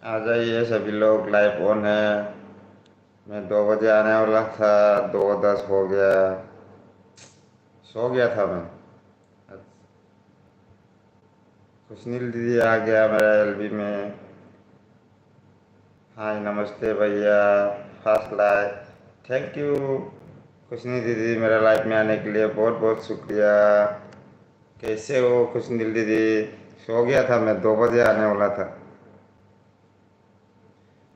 आ जाइए सभी लोग, लाइव ऑन है। मैं 2 बजे आने वाला था, 2:10 हो गया। सो गया था मैं। खुशनील दीदी आ गया मेरा एलबी में। हाय नमस्ते भैया। First live. थैंक यू खुशनील दीदी, मेरा लाइव में आने के लिए बहुत बहुत शुक्रिया। कैसे हो खुशनील दीदी? सो गया था मैं, 2 बजे आने वाला था।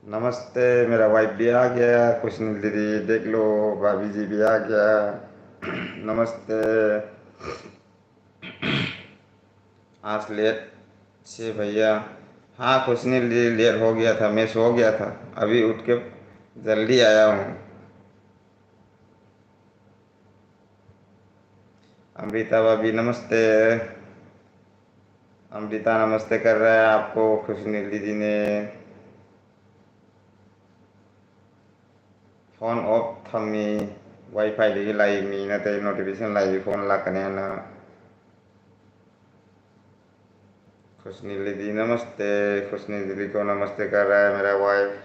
नमस्ते, मेरा वाइफ भी आ गया। खुशनील दीदी देख लो, भाभी जी भी आ गया। नमस्ते। आज लेट से भैया। हाँ खुशनील दीदी, लेट हो गया था, मैं सो गया था। अभी उठ के जल्दी आया हूँ। अमृता भाभी नमस्ते। अमृता नमस्ते कर रहा है आपको खुशनील दीदी ने। फोन ऑफ थम्मी वाईफाई लेगी लाइव मी ना, तेरी नोटिफिकेशन लाइव फोन ला कने ना। खुशनील दीदी नमस्ते। खुशनील दीदी को नमस्ते कर रहा है मेरा वाइफ।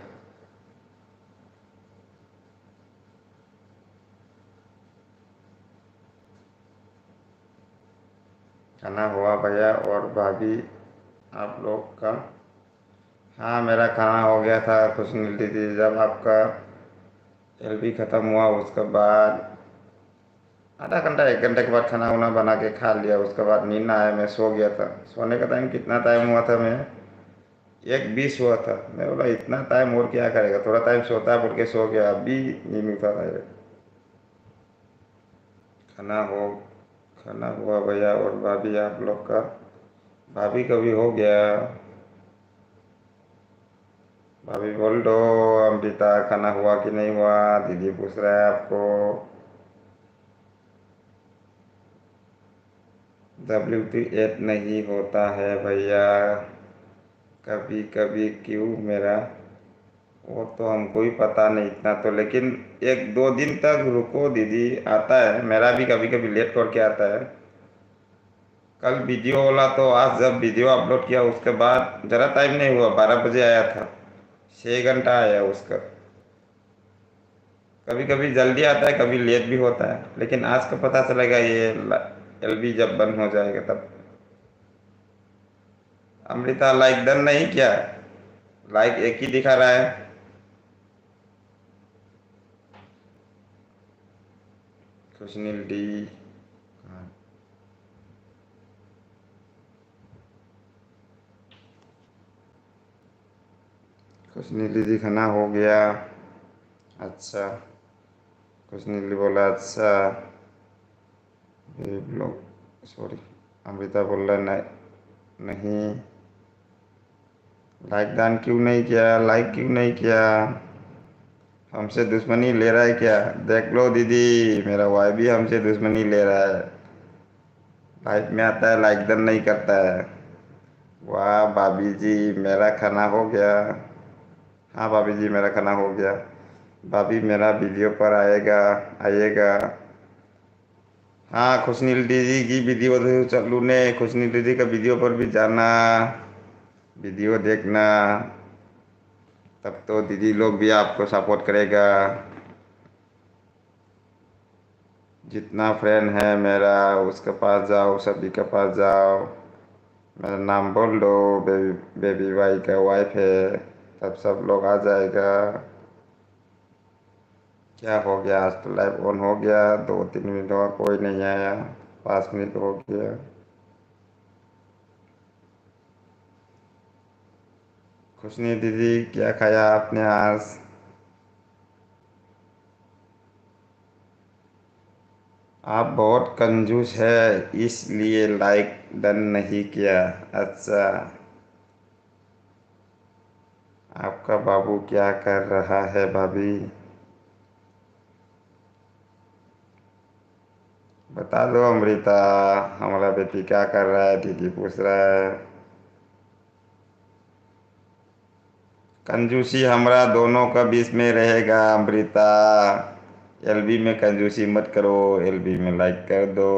खाना हुआ भैया और भाभी आप लोग का? हाँ मेरा खाना हो गया था खुशनील दीदी। जब आपका एलबी ख़त्म हुआ उसके बाद आधा घंटा 1 घंटे के बाद खाना वाना बना के खा लिया। उसके बाद नींद ना आया, मैं सो गया था। सोने का टाइम कितना टाइम हुआ था? मैं 1:20 हुआ था। मैं बोला इतना टाइम और क्या करेगा, थोड़ा टाइम सोता है बोल के सो गया। अभी नींद उठा था। खाना हो खाना हुआ भैया और भाभी आप लोग का? भाभी का भी हो गया। भाभी बोल दो। अमृता खाना हुआ कि नहीं हुआ, दीदी पूछ रहा है आपको। WT8 नहीं होता है भैया, कभी कभी क्यों मेरा? वो तो हमको ही पता नहीं इतना तो, लेकिन 1-2 दिन तक रुको दीदी, आता है। मेरा भी कभी कभी लेट करके आता है। कल वीडियो वाला तो आज जब वीडियो अपलोड किया उसके बाद ज़रा टाइम नहीं हुआ, 12 बजे आया था। 6 घंटा आया उसका। कभी कभी जल्दी आता है, कभी लेट भी होता है, लेकिन आज का पता चलेगा ये एलबी जब बंद हो जाएगा तब। अमृता लाइक डन नहीं किया? लाइक एक ही दिखा रहा है। खुशनील डी। हाँ। खुशनील दीदी खाना हो गया? अच्छा। खुशनील दी बोला अच्छा। ये लोग सॉरी। अमृता बोल रहा नहीं। लाइक डन क्यों नहीं किया, लाइक क्यों नहीं किया? हमसे दुश्मनी ले रहा है क्या? देख लो दीदी, मेरा भाई भी हमसे दुश्मनी ले रहा है। लाइफ में आता है, लाइक डन नहीं करता है। वाह भाभी जी, मेरा खाना हो गया। हाँ भाभी जी, मेरा खाना हो गया। भाभी मेरा वीडियो पर आएगा? आइएगा। हाँ खुशनील दीदी की वीडियो तो चालू ने, खुशनील दीदी का वीडियो पर भी जाना, वीडियो देखना। तब तो दीदी लोग भी आपको सपोर्ट करेगा। जितना फ्रेंड है मेरा उसके पास जाओ, सभी के पास जाओ। मेरा नाम बोल दो, बेबी बेबी भाई का वाइफ है, तब सब लोग आ जाएगा। क्या हो गया? आज तो लाइव ऑन हो गया, 2-3 मिनट हुआ कोई नहीं आया। 5 मिनट हो गया। खुशनी दीदी क्या खाया आपने आज? आप बहुत कंजूस है इसलिए लाइक डन नहीं किया। अच्छा। आपका बाबू क्या कर रहा है भाभी? बता दो अमृता, हमारा बेटी क्या कर रहा है, दीदी पूछ रहा है। कंजूसी हमरा दोनों का बीच में रहेगा अमृता। एलबी में कंजूसी मत करो, एलबी में लाइक कर दो।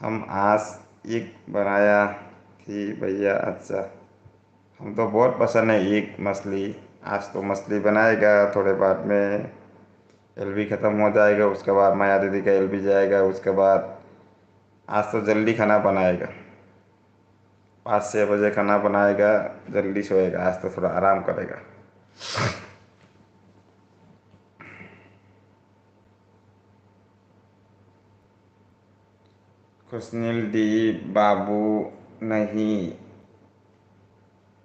हम आज एक बनाया थी भैया। अच्छा। हम तो बहुत पसंद है एक मछली। आज तो मछली बनाएगा, थोड़े बाद में एलबी ख़त्म हो जाएगा, उसके बाद माया दीदी का एलबी जाएगा, उसके बाद आज तो जल्दी खाना बनाएगा। 5-6 बजे खाना बनाएगा, जल्दी सोएगा, आज तो थोड़ा आराम करेगा। खुशनील दी बाबू नहीं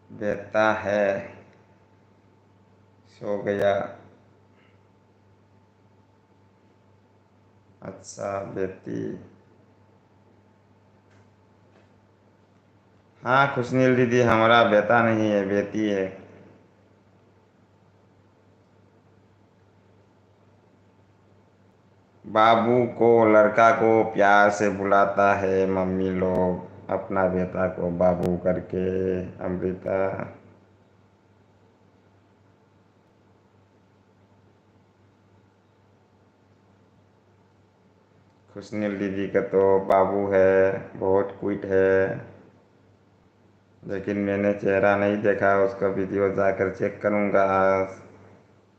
बेटा है, सो गया। अच्छा बेटी। हाँ खुशनील दीदी, हमारा बेटा नहीं है, बेटी है। बाबू को लड़का को प्यार से बुलाता है मम्मी लोग, अपना बेटा को बाबू करके। अमृता। खुशनील दीदी का तो बाबू है, बहुत क्यूट है, लेकिन मैंने चेहरा नहीं देखा, उसका वीडियो जाकर चेक करूँगा आज।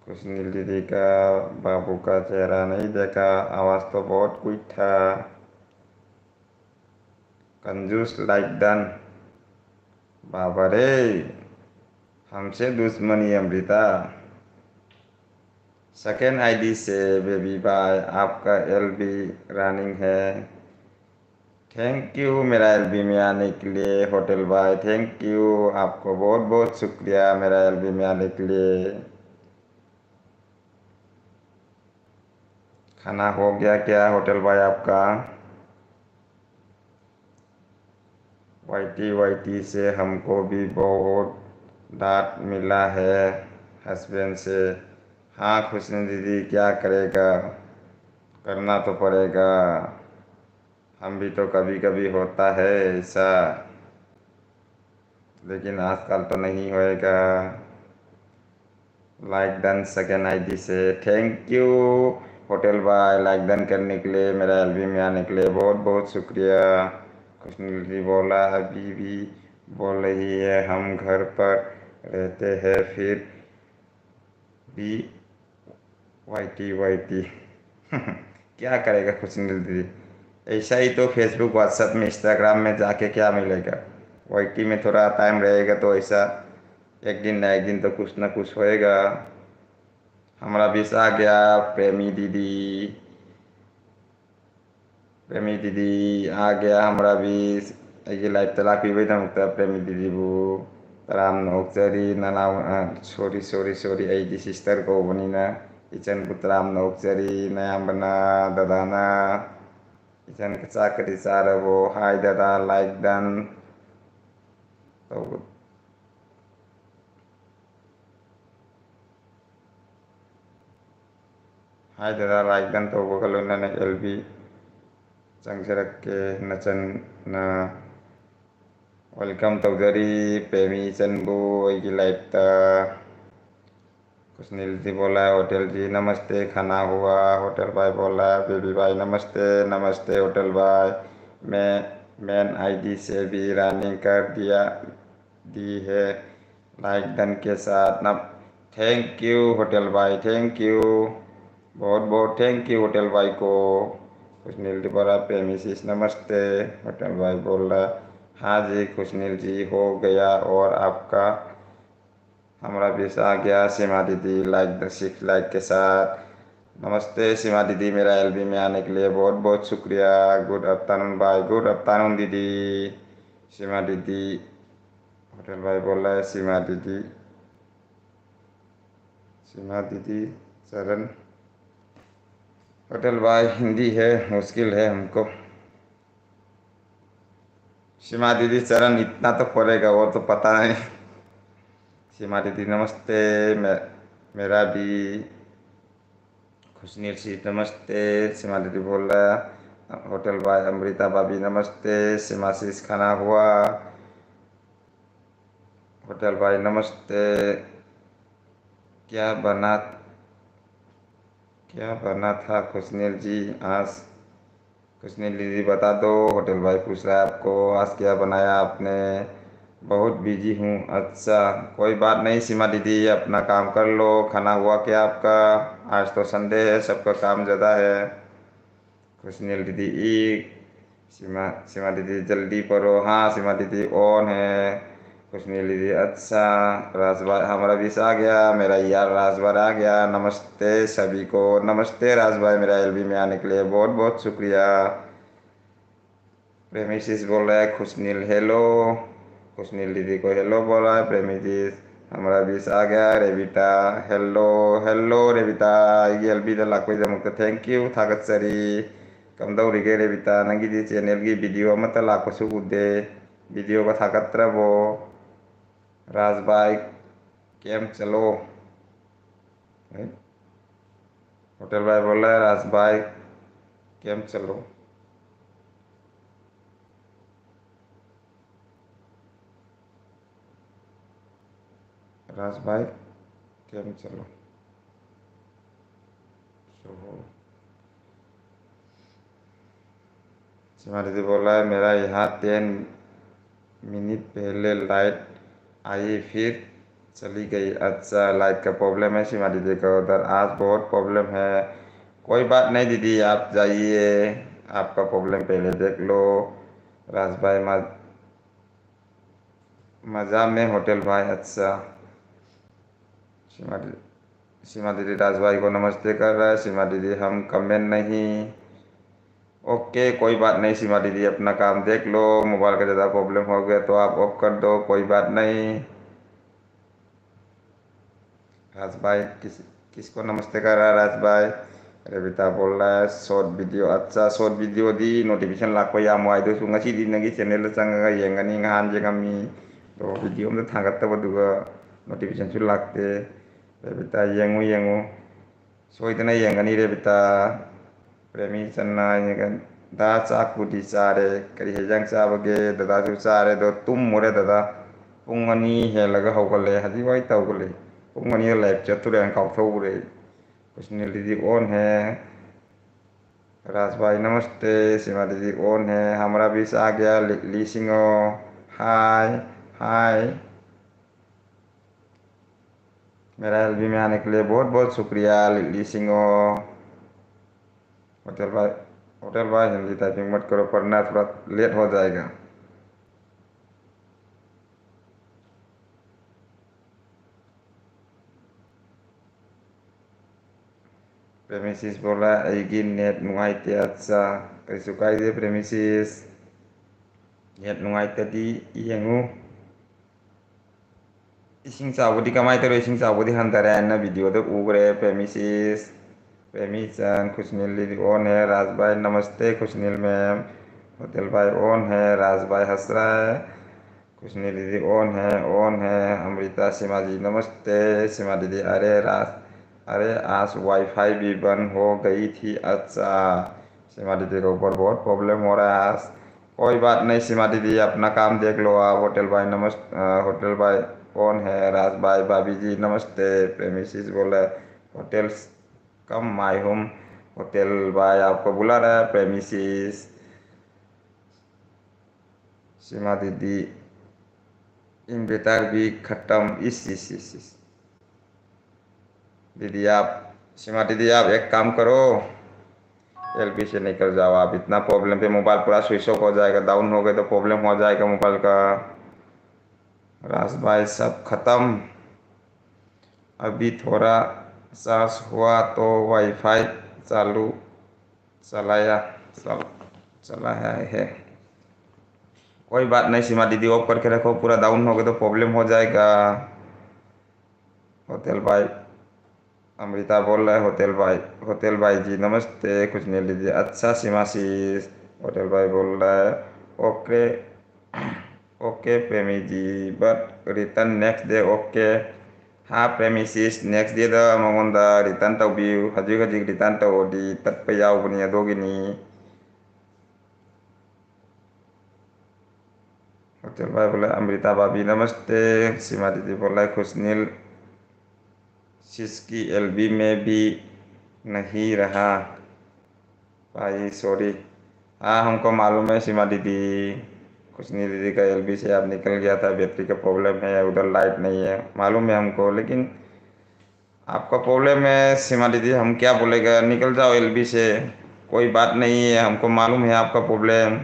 खुशनील दीदी का बाबू का चेहरा नहीं देखा, आवाज़ तो बहुत क्यूट था। कंजूस लाइक डन। बाबा रे, हमसे दुश्मनी अमृता। सेकेंड आईडी से बेबी बाय, आपका एलबी रनिंग है। थैंक यू मेरा एलबी में आने के लिए होटल बॉय, थैंक यू, आपको बहुत बहुत शुक्रिया मेरा एलबी में आने के लिए। खाना हो गया क्या होटल बॉय आपका? वाईटी वाईटी से हमको भी बहुत डांट मिला है हस्बैंड से। हाँ खुशनी दीदी, क्या करेगा, करना तो पड़ेगा। हम भी तो कभी कभी होता है ऐसा, लेकिन आजकल तो नहीं होएगा। लाइक डन सेकेंड आईडी से, thank you hotel boy, like done करने के लिए, मेरा एलबी में आने के लिए बहुत बहुत शुक्रिया। खुशनील जी बोला अभी भी बोल रही है, हम घर पर रहते हैं फिर भी वाईटी वाईटी। क्या करेगा खुशनील दीदी, ऐसा ही तो फेसबुक व्हाट्सएप में इंस्टाग्राम में जाके क्या मिलेगा। वाईटी में थोड़ा टाइम रहेगा तो ऐसा एक दिन ना एक दिन तो कुछ ना कुछ होएगा। हमारा बीस आ गया। प्रेमी दीदी, प्रेमी दीदी आ गया हमारा बीस। ये लाइव तलाक भी ना होता प्रेमी दीदी वो तराम नौकचरी नाना सॉरी सॉरी सॉरी ऐदी सिस्टर को बनी ना इचन पुत्राम नौकचरी नया बना दादाना इचन चाकरी सार वो हाय दादा लाइक डन तो हाय दादा लाइक डन तो वो कल उन्होंने एलबी संग से रख के नचन ना वेलकम तौधरी प्रेमी चंबू की लाइफ था। सुनील जी बोला होटल जी नमस्ते, खाना हुआ। होटल भाई बोला बेबी भाई नमस्ते नमस्ते होटल भाई, मैं मैन आईडी से भी रनिंग कर दिया दी है लाइक डन के साथ न। थैंक यू होटल भाई, थैंक यू, बहुत बहुत थैंक यू होटल भाई को। खुशनील जी बोला प्रेमिसिस नमस्ते। होटल भाई बोल रहा हाँ जी खुशनील जी हो गया, और आपका हमारा बीस आ गया। सीमा दीदी लाइक 6 लाइक के साथ, नमस्ते सीमा दीदी, मेरा एलबी में आने के लिए बहुत बहुत शुक्रिया। गुड आफ्टरनून भाई, गुड आफ्टरनून दीदी। सीमा दीदी, होटल भाई बोल रहा है सीमा दीदी, सीमा दीदी चरण। होटल भाई हिंदी है, मुश्किल है हमको। सीमा दीदी चरण इतना तो पड़ेगा, वो तो पता नहीं। सीमा दीदी नमस्ते, मेरा भी खुशनील सी नमस्ते। सीमा दीदी बोल रहा होटल भाई अमृता भाभी नमस्ते। सीमाशीष खाना हुआ। होटल भाई नमस्ते। क्या बना क्या बना था खुशनील जी आज? खुशनील दीदी बता दो, होटल भाई पूछ रहा है आपको आज क्या बनाया आपने? बहुत बिजी हूँ। अच्छा, कोई बात नहीं सीमा दीदी, अपना काम कर लो। खाना हुआ क्या आपका? आज तो संडे है, सबका काम ज़्यादा है। खुशनील दीदी एक। सीमा सीमा दीदी जल्दी करो। हाँ सीमा दीदी ऑन है। खुशनील दीदी अच्छा। राजभाई हमारा बीस आ गया, मेरा यार राजभाई आ गया। नमस्ते सभी को। नमस्ते राजभाई, मेरा एलबी में आने के लिए बहुत बहुत शुक्रिया। प्रेमिसिस बोल रहा है खुशनील हेलो। खुशनील दीदी को हेलो बोल रहा है प्रेमिसिस। हमारा बीस आ गया रेबिटा। हेलो हेलो रेबिटा, एलबी दा लाखोई जमुक थैंक यू थागत सरी। कमदौरिगे रेबिटा नंगी दी चैनल की वीडियो मत लाखोसु उदे। वीडियो को थागत्रबो। राजभाई केम चलो। होटल भाई बोल रहा है राजभाई केम चलो। राजभाई केम चलो। सीमा दीदी बोल रहा है मेरा यहाँ 10 मिनट पहले लाइट आई फिर चली गई। अच्छा, लाइट का प्रॉब्लम है सीमा दीदी का उधर, आज बहुत प्रॉब्लम है। कोई बात नहीं दीदी, आप जाइए, आपका प्रॉब्लम पहले देख लो। राज भाई मज़ा में होटल भाई। अच्छा, सीमा दीदी राज भाई को नमस्ते कर रहा है। सीमा दीदी हम कमेंट नहीं। ओके कोई बात नहीं सीमा दीदी, अपना काम देख लो। मोबाइल का ज़्यादा प्रॉब्लम हो गया तो आप ऑफ कर दो, कोई बात नहीं। राज भाई किसको नमस्ते कर रहा है राज भाई? रेबिता बोल रहा है शॉर्ट वीडियो। अच्छा, शॉर्ट वीडियो दी नोटिफिकेशन लाखो या मुआइदो सुंगसी दी नगी चैनल चंगा येंगनी ngahan je kami तो वीडियो में थांगत्तब दुगा नोटिफिकेशन सु लाखते। रेबिता येंगु येंगु सोइदना येंगनी रेबिता। प्रेमी चन्ना येंगन दा चाकुदी चारे करी हेजंग चाबगे दादा सु चारे दो तुम मोरे दादा पुंग अनि हेलगा हौगले हजी वाई तौगले पुंग अनि लाइव चतुरे अंग काउथौरे। कुछ दीदी ऑन है। राज भाई नमस्ते। सीमा दीदी ऑन है। हमारा भी आ गया ली सिंहो। हाय हाय, मेरा एलबी में आने के लिए बहुत बहुत शुक्रिया ली सिंहो। होटल भाई हिंदी टाइपिंग मत करो, पढ़ना थोड़ा लेट हो जाएगा। प्रेमिसिस बोला ऐगी नेट नुआइते। अच्छा, कैसु कायदे प्रेमिसिस नेट नुआइते दी येंगु। इसिंग चाबोदी कमाई तरो इसिंग चाबोदी हंतरे ना वीडियो तो उगरे प्रेमिसिस। प्रेमी चंद खुशनील दीदी ऑन है। राज भाई नमस्ते खुशनील मैम। होटल भाई ऑन है। राज भाई हंस रहा है। खुशनील दीदी ऑन है ऑन है। अमृता सीमा जी नमस्ते। सीमा दीदी अरे आज वाईफाई भी बंद हो गई थी। अच्छा, सीमा दीदी के ऊपर बहुत प्रॉब्लम हो रहा है आज। कोई बात नहीं सीमा दीदी, अपना काम देख लो आप। होटल भाई नमस्ते। होटल भाई कौन है? राज भाई भाभी जी नमस्ते। प्रेमिसिस बोला hotel come my home. Hotel भाई आपको बुला रहा है प्रेमिसिस। सीमा दीदी इन्वेटर भी खत्म। इस दीदी आप सीमा दीदी आप एक काम करो, एलबी से निकल जाओ आप। इतना प्रॉब्लम पे मोबाइल पूरा स्विच ऑफ हो जाएगा, डाउन हो गए तो प्रॉब्लम हो जाएगा मोबाइल का। राज भाई सब खत्म। अभी थोड़ा सांस हुआ तो वाईफाई चालू चलाया चल चलाया है। कोई बात नहीं सीमा दीदी, ऑफ करके रखो, पूरा डाउन हो गया तो प्रॉब्लम हो जाएगा। होटल भाई अमृता बोल रहा है होटल भाई जी नमस्ते। कुछ नहीं लीजिए। अच्छा सीमाशीष। होटल भाई बोल रहा है okay okay Premi ji but return next day okay. हाँ प्रेमिसिस नेक्स्ट डे दा मंगोंदा रिटर्न तौबियु हजिक हजिक रिटर्न तौदी तत्प यावबनी अदोगिनी। होटल भाई बोला अमृता भाभी नमस्ते। सीमा दीदी बोला है खुशनील सिसकी एलबी में भी नहीं रहा भाई, सॉरी। हाँ हमको मालूम है सीमा दीदी। खुशनी दीदी का एलबी से आप निकल गया था, बैटरी का प्रॉब्लम है, उधर लाइट नहीं है, मालूम है हमको, लेकिन आपका प्रॉब्लम है सीमा दीदी, हम क्या बोलेगा, निकल जाओ एलबी से, कोई बात नहीं है, हमको मालूम है आपका प्रॉब्लम।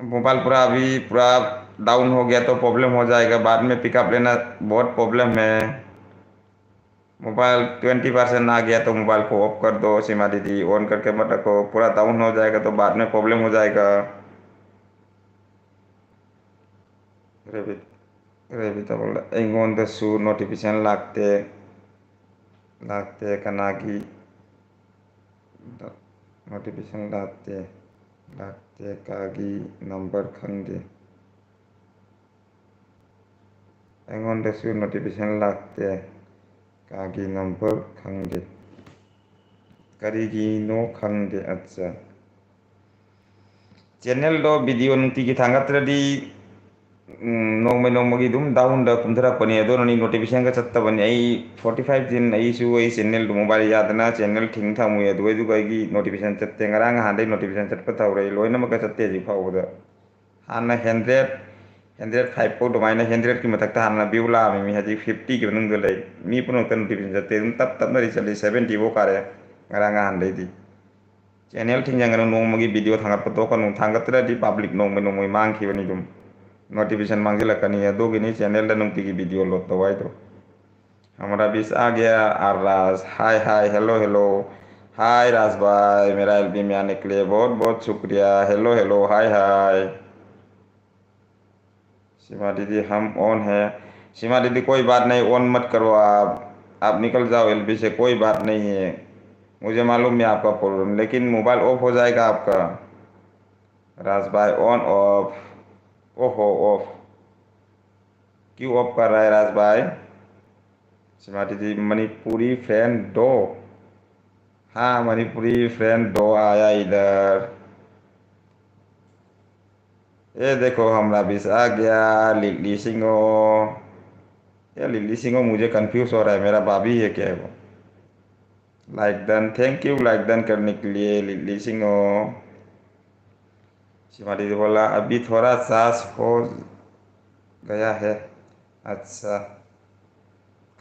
मोबाइल पूरा अभी पूरा डाउन हो गया तो प्रॉब्लम हो जाएगा, बाद में पिकअप लेना बहुत प्रॉब्लम है। मोबाइल 20% आ गया तो मोबाइल को ऑफ कर दो सीमा दीदी, ऑन करके मत रखो, पूरा डाउन हो जाएगा तो बाद में प्रॉब्लम हो जाएगा। रेबित रेबिता बोला ऐंगोंदसु नोटिफिकेशन लाते कनागी नोटिफिकेशन लाते कागी नंबर खंगे ऐंगोंदसु नोटिफिकेशन लाते कागी नंबर खंगे करीगी नो खंगे। अच्छा, चैनल दो वीडियो नुंतिगी थांगत्रदी नोंमै नोंमगी दुम डाउन दा कुंथरपनी अदोननि नोटिफिकेशन का चत्तबनी आई 45 दिन आई चैनल मोबाइल यादना चैनल थिंग थामुय दुगै दुगैगी नोटिफिकेशन चत्ते ngarang हांदे नोटिफिकेशन चत्प थाउरै लोइनमक चत्ते जी फाउबदा हाना 105 को दमाइना 100 की मथक्ता हाना व्यू लामी मी हजी 50 की मनुंग लै मी पुनो तन नोटिफिकेशन चत्ते दुम तप तप नरि चली 70 वो कारे ngarang हांदे दी चैनल थिंग जंगन नोंमगी वीडियो थांगत तो कनु थांगत्रदी पब्लिक नोंमै नोंमै मांगखिबनी दुम नोटिफिकेशन मांगजिलकनी अदुगिनी चैनल दा नुंतिगी वीडियो लोड तवाई तो हमारा बीच आ गया आराज। हाय हाय हेलो हेलो, हाय राज भाई, मेरा एलबी में आने के लिए बहुत बहुत शुक्रिया। हेलो हेलो हाय हाय। सीमा दीदी हम ऑन है। सीमा दीदी कोई बात नहीं, ऑन मत करो आप निकल जाओ एलबी से, कोई बात नहीं है, मुझे मालूम है आपका प्रॉब्लम, लेकिन मोबाइल ऑफ हो जाएगा आपका। राज भाई ऑन ऑफ, ओहो ऑफ, क्यों ऑफ कर रहा है राज भाई? सीमा दीदी मणिपुरी फ्रेंड दो, हाँ मणिपुरी फ्रेंड दो आया इधर, ये देखो हमारा बीस आ गया लिली सिंह। ये लिली सिंह मुझे कंफ्यूज हो रहा है, मेरा भाभी है क्या है वो? Like done, thank you like done करने के लिए लिली सिंह। शिवा दीदी बोला अभी थोड़ा सांस हो गया है। अच्छा,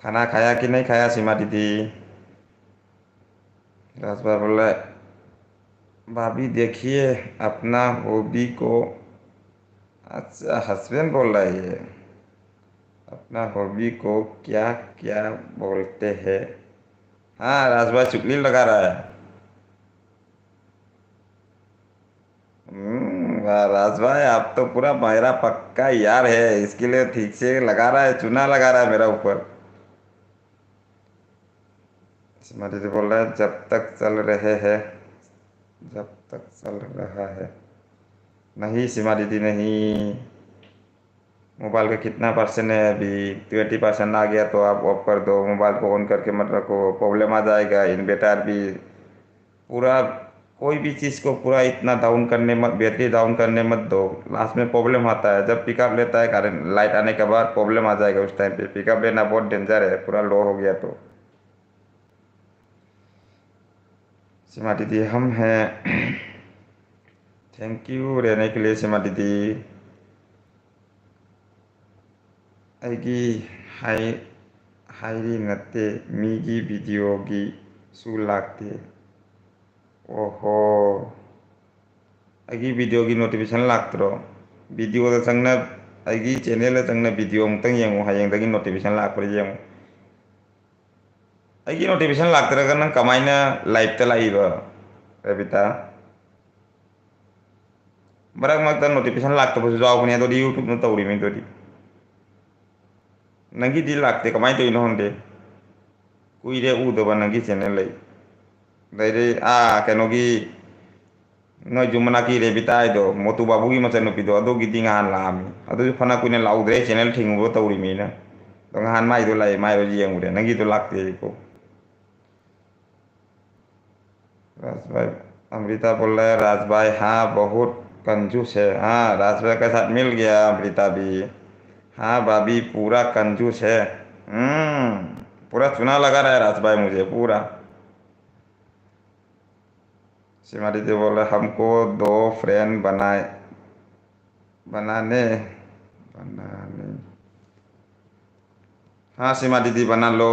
खाना खाया कि नहीं खाया सीमा दीदी? राजभर बोला भाभी देखिए अपना हॉबी को। अच्छा, हस्बैंड बोल रहा है ये, अपना हॉबी को क्या क्या बोलते हैं? हाँ राजभाई चुगली लगा रहा है। वाह राजभाई, आप तो पूरा मेरा पक्का यार है, इसके लिए ठीक से लगा रहा है, चूना लगा रहा है मेरा ऊपर। सीमा दीदी बोल रहा है जब तक चल रहे हैं, जब तक चल रहा है। नहीं सीमा दीदी नहीं, मोबाइल का कितना परसेंट है अभी? 20% आ गया तो आप ऑफ कर दो, मोबाइल को ऑन करके मत रखो, प्रॉब्लम आ जाएगा। इन्वर्टर भी पूरा, कोई भी चीज़ को पूरा इतना डाउन करने मत, बैटरी डाउन करने मत दो, लास्ट में प्रॉब्लम आता है। जब पिकअप लेता है कारण लाइट आने के बाद प्रॉब्लम आ जाएगा, उस टाइम पे पिकअप लेना बहुत डेंजर है, पूरा लो हो गया तो। सीमा दीदी हम हैं, थैंक यू रहने के लिए सीमा दीदी। ꯑꯩꯒꯤ हायरी नत्ते मीगी वीडियोगी सु लागते। ओहो, ꯑꯩꯒꯤ वीडियोगी नोटिफिकेशन लाक्तरो? वीडियो चंगना ꯑꯩꯒꯤ चैनल चंगना वीडियो अमतंग येंगो, हयेंगदगी नोटिफिकेशन लाक्परा येंगो। ꯑꯩꯒꯤ नोटिफिकेशन लाक्तरगा नंग कमाइना live Laiba Rabita? मरक मरक notification लाक्तबसु जावबने अदोदी YouTube न तौरीमी दोदी नंगीदी लाक्ते कमाइ तौइनो होंदे, कुइरे उदबा नंगी चैनल लै दैरे कनोगी नोय जुमनाकी रेबिता आइदो मोतु बाबूगी मचनुपीदो अदोगिदी ngahan लामी अदो फना कुइने लाउद्रे चैनल थिंगबो तौरीमीना तो ngahan माइदो लाई माइरो येंगुरे नंगीदो लाक्ते को। राज भाई, अमृता बोल रहा है राज भाई हाँ बहुत कंजूस है। हाँ राज भाई के साथ मिल गया अमृता भी। हाँ भाभी पूरा कंजूस है। पूरा चुना लगा रहा है राज भाई मुझे पूरा। सीमा दीदी बोले हमको दो फ्रेंड बनाने बनाने। हाँ सीमा दीदी बना लो,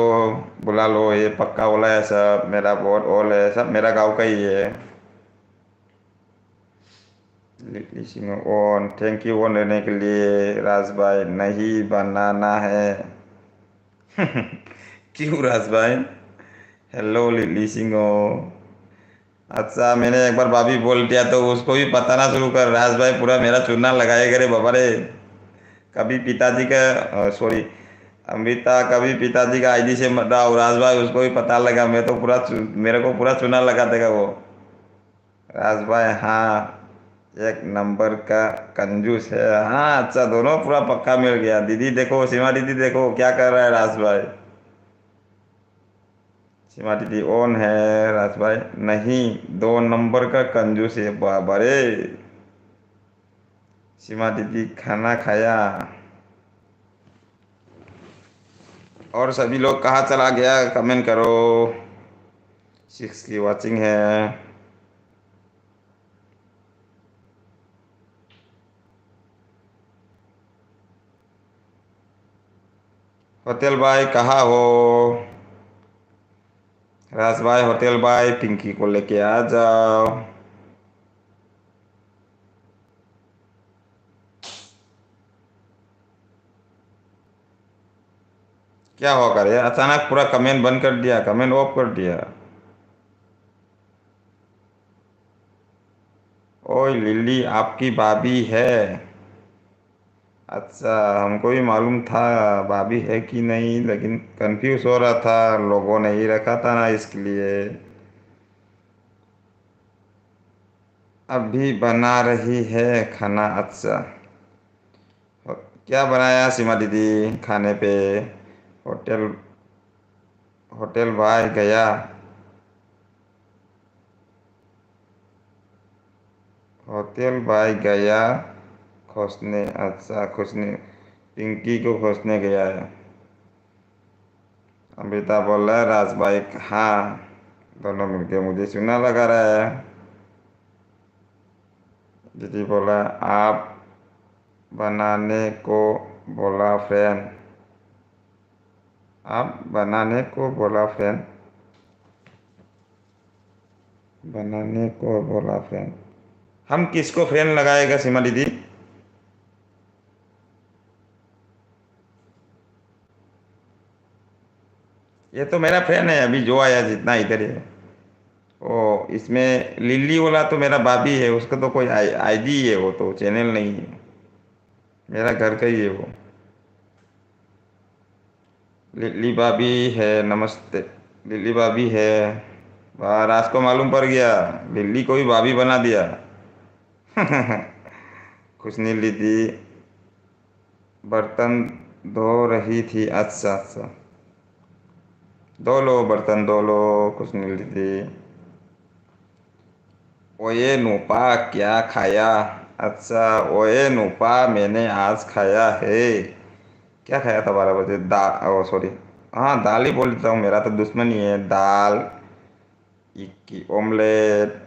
बुला लो, ये पक्का बोला है सब, मेरा बहुत ओल है, सब मेरा गांव का ही है। Lily Singh own, thank you own लेने के लिए। राज भाई नहीं बनाना है। क्यों राज भाई? Hello lily Singh. अच्छा मैंने एक बार भाभी बोल दिया तो उसको भी बताना शुरू कर। राज भाई पूरा मेरा चूना लगाए करे बाबा रे। कभी पिताजी का सॉरी, अमृता कभी पिताजी का आईडी से मत डालो राज भाई, उसको भी पता लगा, मैं तो पूरा मेरे को पूरा चूना लगा देगा वो। राज भाई हाँ, एक नंबर का कंजूस है। हाँ अच्छा, दोनों पूरा पक्का मिल गया। दीदी देखो, सीमा दीदी देखो क्या कर रहा है राज भाई। सीमा दीदी ऑन है, राज भाई नहीं, दो नंबर का कंजूस है बाबा रे। सीमा दीदी खाना खाया। और सभी लोग कहाँ चला गया कमेंट करो। 6 की वॉचिंग है। होटल भाई कहाँ हो? राज भाई होटल भाई पिंकी को लेके आ जाओ। क्या हो कर यार, अचानक पूरा कमेंट बंद कर दिया, कमेंट ऑफ कर दिया। ओए लिली आपकी भाभी है? अच्छा, हमको भी मालूम था भाभी है कि नहीं, लेकिन कंफ्यूज हो रहा था, लोगों ने ही रखा था ना इसके लिए। अभी बना रही है खाना? अच्छा, क्या बनाया सीमा दीदी खाने पे? होटल होटल भाई गया। होटल भाई गया खोजने। अच्छा खोजने, पिंकी को खोजने गया है। अमृता बोल रहा है राज भाई हाँ, दोनों मिलके मुझे चूना लगा रहा है। दीदी बोला आप बनाने को बोला फ्रेंड, आप बनाने को बोला फ्रेंड, बनाने को बोला फ्रेंड। हम किसको फ्रेंड लगाएगा सीमा दीदी? ये तो मेरा फ्रेंड है अभी जो आया, जितना इधर है। ओ इसमें लिली वाला तो मेरा भाभी है, उसका तो कोई आईडी है, वो तो चैनल नहीं है, मेरा घर का ही है वो। लिली भाभी है, नमस्ते। लिली भाभी है। वाह, राज को मालूम पड़ गया, लिली को भी भाभी बना दिया। कुछ नहीं, दीदी बर्तन धो रही थी। अच्छा अच्छा, धो लो बर्तन धो लो, कुछ नहीं दीदी। ओए नूपा क्या खाया? अच्छा, ओए नूपा मैंने आज खाया है। क्या खाया था 12 बजे? ओ सॉरी, हाँ दाल ही बोल देता हूँ, मेरा तो दुश्मन ही है। दाल, की ओमलेट,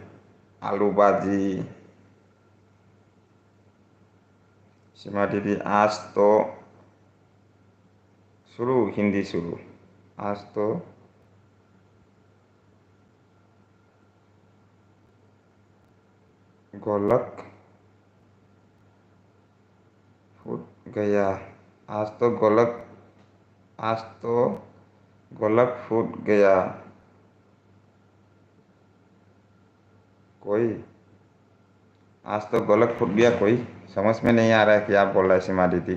आलू भाजी। सीमा दीदी आज तो शुरू, हिंदी शुरू। आज तो गोलक फूट गया। आज तो गोलक, आज तो गोलक फूट गया। कोई, आज तो गोलक फूट गया कोई, समझ में नहीं आ रहा है क्या आप बोल रहे हैं सीमा दीदी।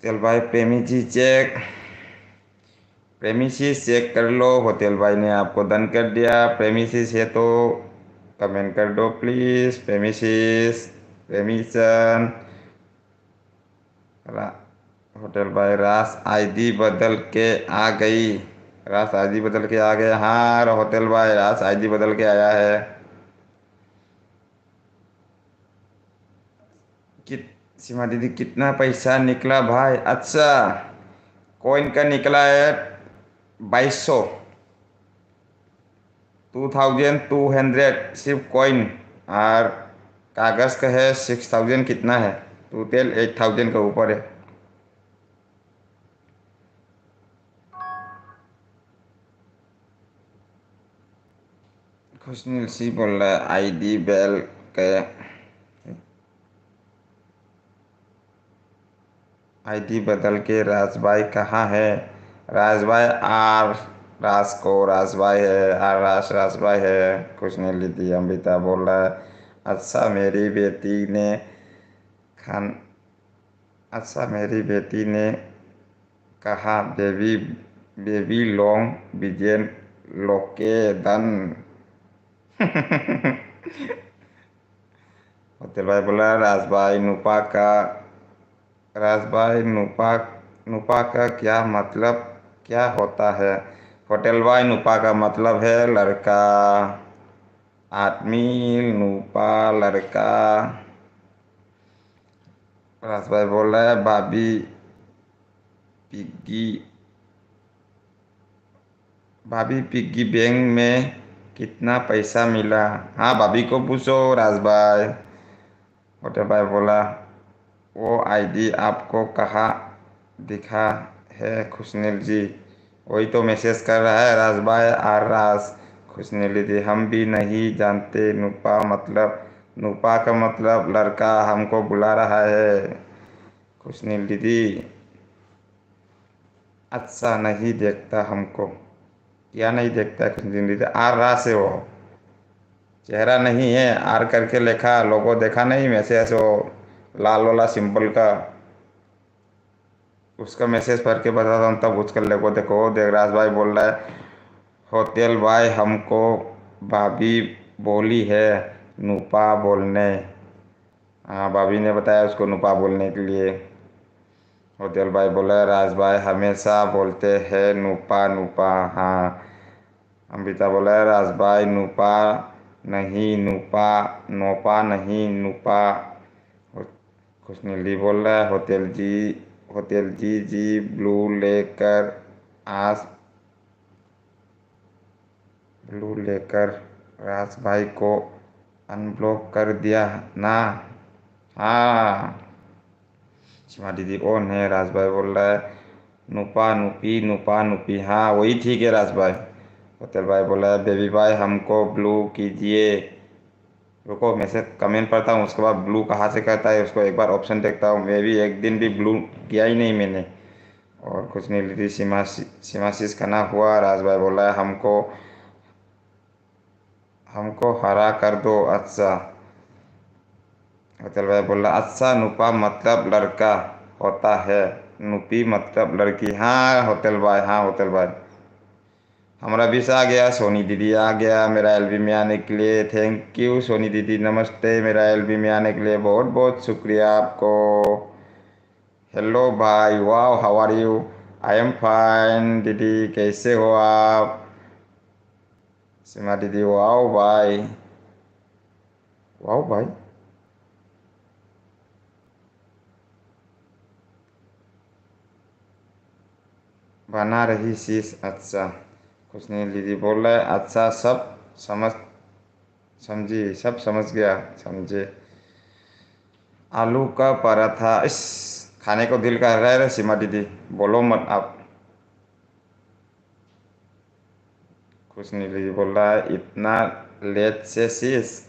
चल भाई प्रेमी जी चेक, प्रेमिसिस चेक कर लो, होटल भाई ने आपको डन कर दिया। प्रेमिसिस है तो कमेंट कर दो प्लीज। प्रेमिसिस, प्रेमिशन। होटल भाई रास आईडी बदल के आ गई। रास आईडी बदल के आ गया। हाँ होटल भाई रास आईडी बदल के आया है। कि सीमा दीदी कितना पैसा निकला भाई? अच्छा, कॉइन का निकला है 2200। 2200 सिर्फ कॉइन, और कागज़ का है 6000। कितना है? टोटल 8000 का ऊपर है। खुशनील सी बोल रहा है आईडी बेल के आईडी बदल के राज भाई कहाँ है? राज भाई आर राज को राज भाई है, आर राज भाई है। खुशनील दीदी अमृता बोल रहा है अच्छा मेरी बेटी ने खान अच्छा मेरी बेटी ने कहा बेबी बेबी लॉन्ग बिजेन लोके दन। होटल भाई बोला राज भाई नुपा नुपा का क्या मतलब क्या होता है? होटल भाई नुपा का मतलब है लड़का, आदमी, नुपा लड़का। राज भाई बोल रहा है पिग्गी भाभी पिग्गी बैंक में कितना पैसा मिला? हाँ भाभी को पूछो राज भाई। होटल भाई बोला वो आईडी आपको कहाँ दिखा है खुशनील जी? वही तो मैसेज कर रहा है राज भाई आर राज। खुशनील दीदी हम भी नहीं जानते नुपा का मतलब लड़का हमको बुला रहा है। खुशनील दीदी अच्छा नहीं देखता हमको। क्या नहीं देखता है खुशनील दीदी? आर राज से वो चेहरा नहीं है, आर करके लिखा लोगो देखा नहीं मैसेज वो लाल वाला सिंपल का, उसका मैसेज पढ़ के बताता हूँ तब उसका लेको देखो। देवराज भाई बोल रहा है होटल भाई हमको भाभी बोली है नुपा बोलने। हाँ भाभी ने बताया उसको नुपा बोलने के लिए। होटल भाई बोला राज भाई हमेशा बोलते हैं नुपा नुपा। हाँ अमृता बोला राज भाई नुपा नहीं नुपा नोपा नहीं नुपा। खुशनीली बोल रहा है होटल जी जी ब्लू लेकर आज ब्लू लेकर राज भाई को अनब्लॉक कर दिया ना? हाँ सीमा दीदी ऑन है। राज भाई बोल रहा है नुपा नुपी। हाँ वही ठीक है राज भाई। होटल भाई बोला है बेबी भाई हमको ब्लू कीजिए। रुको मैसेज कमेंट पढ़ता हूँ उसके बाद ब्लू कहाँ से करता है उसको एक बार ऑप्शन देखता हूँ। मैं भी एक दिन भी ब्लू किया ही नहीं मैंने। और कुछ नहीं ली सीमाशीष खाना हुआ। राज भाई बोला है हमको हरा कर दो अच्छा। होटल भाई बोला अच्छा नुपा मतलब लड़का होता है, नुपी मतलब लड़की। हाँ होटल भाई, हाँ होटल भाई। हमारा विश आ गया, सोनी दीदी आ गया मेरा एलबी में आने के लिए। थैंक यू सोनी दीदी, नमस्ते मेरा एलबी में आने के लिए बहुत बहुत शुक्रिया आपको। हेलो भाई, वाह how are you? I am fine दीदी, कैसे हो आप? सीमा दीदी वाह भाई, वाह भाई। बना रही शीश अच्छा। कुछ नहीं दीदी बोल रहा है अच्छा समझ सब समझ गया समझे। आलू का पराठा इस खाने को दिल कर रहा है रे सीमा दीदी, बोलो मत आप। कुछ नहीं दीदी बोल रहा है इतना लेट से शीश।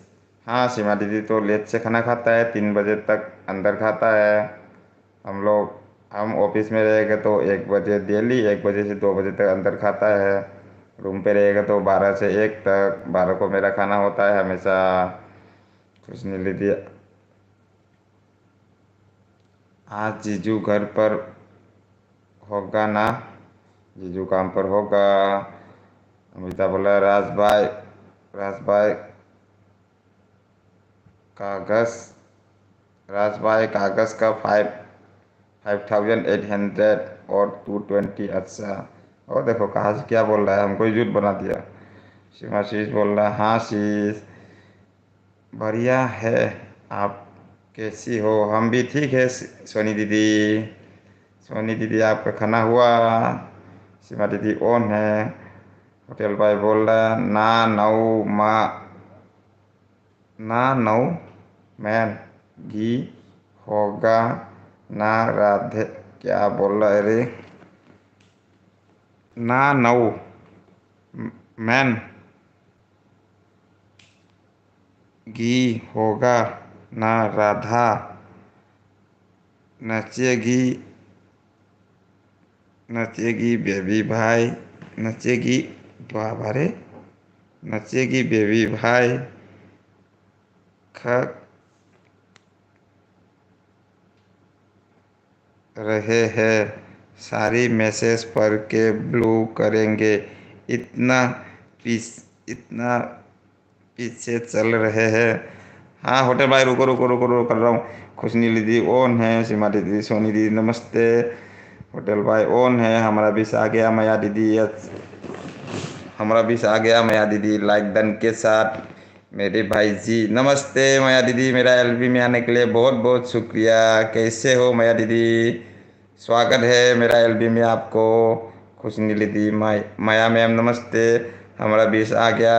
हाँ सीमा दीदी तो लेट से खाना खाता है, 3 बजे तक अंदर खाता है। हम ऑफिस में रहेगा तो 1 बजे डेली, 1 बजे से 2 बजे तक अंदर खाता है। रूम पे रहेगा तो 12 से 1 तक, 12 को मेरा खाना होता है हमेशा। कुछ नहीं दीदी आज जीजू घर पर होगा ना? जीजू काम पर होगा। अमिता बोला राज भाई कागज कागज का 5800 और 220 अच्छा। और देखो कहाँ से क्या बोल रहा है, हमको ही झूठ बना दिया। सीमा शीश बोल रहा है हाँ शीश बढ़िया है, आप कैसी हो? हम भी ठीक है सोनी दीदी। सोनी दीदी आपका खाना हुआ? सीमा दीदी ऑन है। होटल भाई बोल रहा है ना नौ माँ ना नौ मैन घी होगा ना राधे। क्या बोल रहा है रे? ना नौ मैन घी होगा ना राधा नचेगी नचेगी बेबी भाई नचेगी बाबा रे नचेगी बेबी भाई ख रहे हैं सारी मैसेज पढ़ के ब्लू करेंगे इतना पीस इतना पीछे चल रहे हैं। हाँ होटल भाई रुको रुको रुको रुको कर रहा हूँ। खुशनी दीदी ऑन है, सीमा दीदी सोनी दीदी नमस्ते। होटल भाई ऑन है, हमारा बीस आ गया माया दीदी हमारा बीस आ गया माया दीदी लाइक डन के साथ। मेरे भाई जी नमस्ते माया दीदी, मेरा एलबी में आने के लिए बहुत बहुत शुक्रिया। कैसे हो माया दीदी? स्वागत है मेरा एलबी में आपको। खुशनी दीदी माया मैम नमस्ते, हमारा बीस आ गया।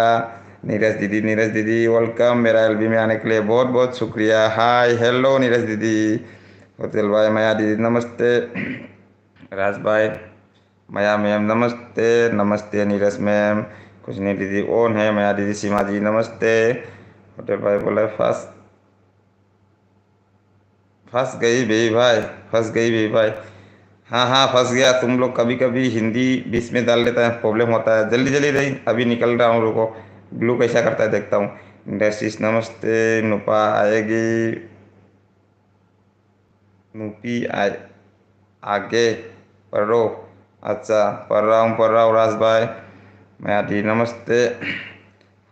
नीरज दीदी वेलकम, मेरा एलबी में आने के लिए बहुत बहुत शुक्रिया। हाय हेलो नीरज दीदी। होटल भाई माया दीदी नमस्ते। राज भाई माया मैम नमस्ते। नमस्ते नीरज मैम। खुशनी दीदी ऑन है, माया दीदी सीमा जी नमस्ते। होटल भाई बोला फंस गई भाई भाई फंस गई भाई भाई। हाँ हाँ फंस गया। तुम लोग कभी कभी हिंदी बीच में डाल देता है, प्रॉब्लम होता है। जल्दी जल्दी रही, अभी निकल रहा हूँ, रुको। ब्लू कैसा करता है देखता हूँ। इंडस्ट्रीज नमस्ते। नुपा आएगी नुपी आगे पढ़ो। अच्छा पढ़ रहा हूँ राज भाई। मैं आदि नमस्ते।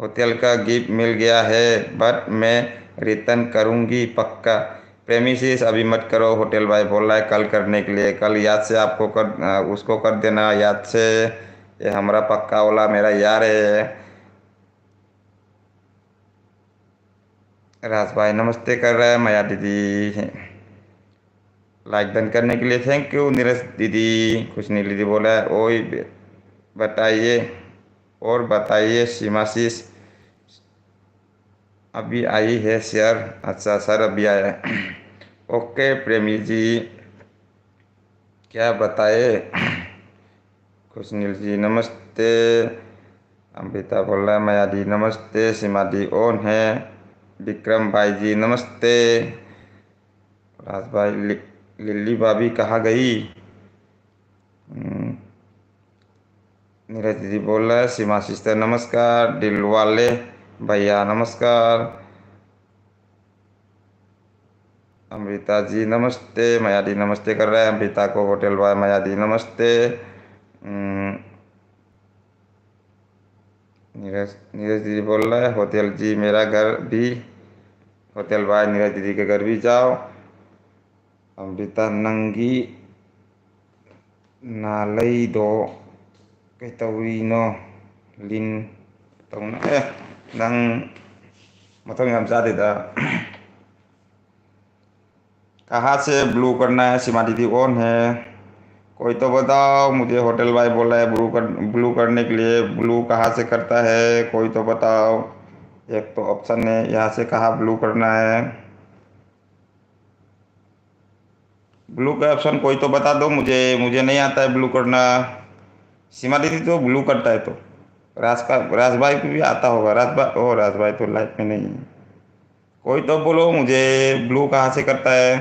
होटल का गिफ्ट मिल गया है बट मैं रिटर्न करूँगी पक्का। प्रेमिसेस अभी मत करो, होटल भाई बोल रहा है कल करने के लिए। कल याद से आपको उसको कर देना याद से। ये हमारा पक्का वाला मेरा यार है। राज भाई नमस्ते कर रहा है, माया दीदी लाइक डन करने के लिए थैंक यू। नीरज दीदी खुशनी दीदी बोला है ओए बताइए और बताइए सीमाशीष अभी आई है सर। अच्छा सर अभी आया है। ओके प्रेमी जी क्या बताए। खुशनील जी नमस्ते। अमृता बोल रहा है माया दी नमस्ते। सीमा दी ऑन है। विक्रम भाई जी नमस्ते। राज भाई लिल्ली भाभी कहाँ गई? नीरज दीदी बोल रहा है सीमा सिस्टर नमस्कार। दिल वाले भैया नमस्कार। अमृता जी नमस्ते। माया दी नमस्ते कर रहा है अमृता को। होटल बॉय माया दी नमस्ते। नीरज नीरज दीदी बोल रहा है होटल जी मेरा घर भी। होटल बॉय नीरज दीदी के घर भी जाओ। अमृता नंगी नालई दो कैतौरीनो लिन तौना नंग मतलब हम चाहते था। कहाँ से ब्लू करना है? सीमा दीदी ऑन है, कोई तो बताओ मुझे। होटल भाई बोला है ब्लू करने के लिए। ब्लू कहाँ से करता है कोई तो बताओ। एक तो ऑप्शन है यहाँ से कहाँ ब्लू करना है। ब्लू का ऑप्शन कोई तो बता दो मुझे, मुझे नहीं आता है ब्लू करना। सीमा दीदी तो ब्लू करता है तो राज भाई को भी आता होगा। राज भाई तो लाइफ में नहीं है। कोई तो बोलो मुझे ब्लू कहाँ से करता है।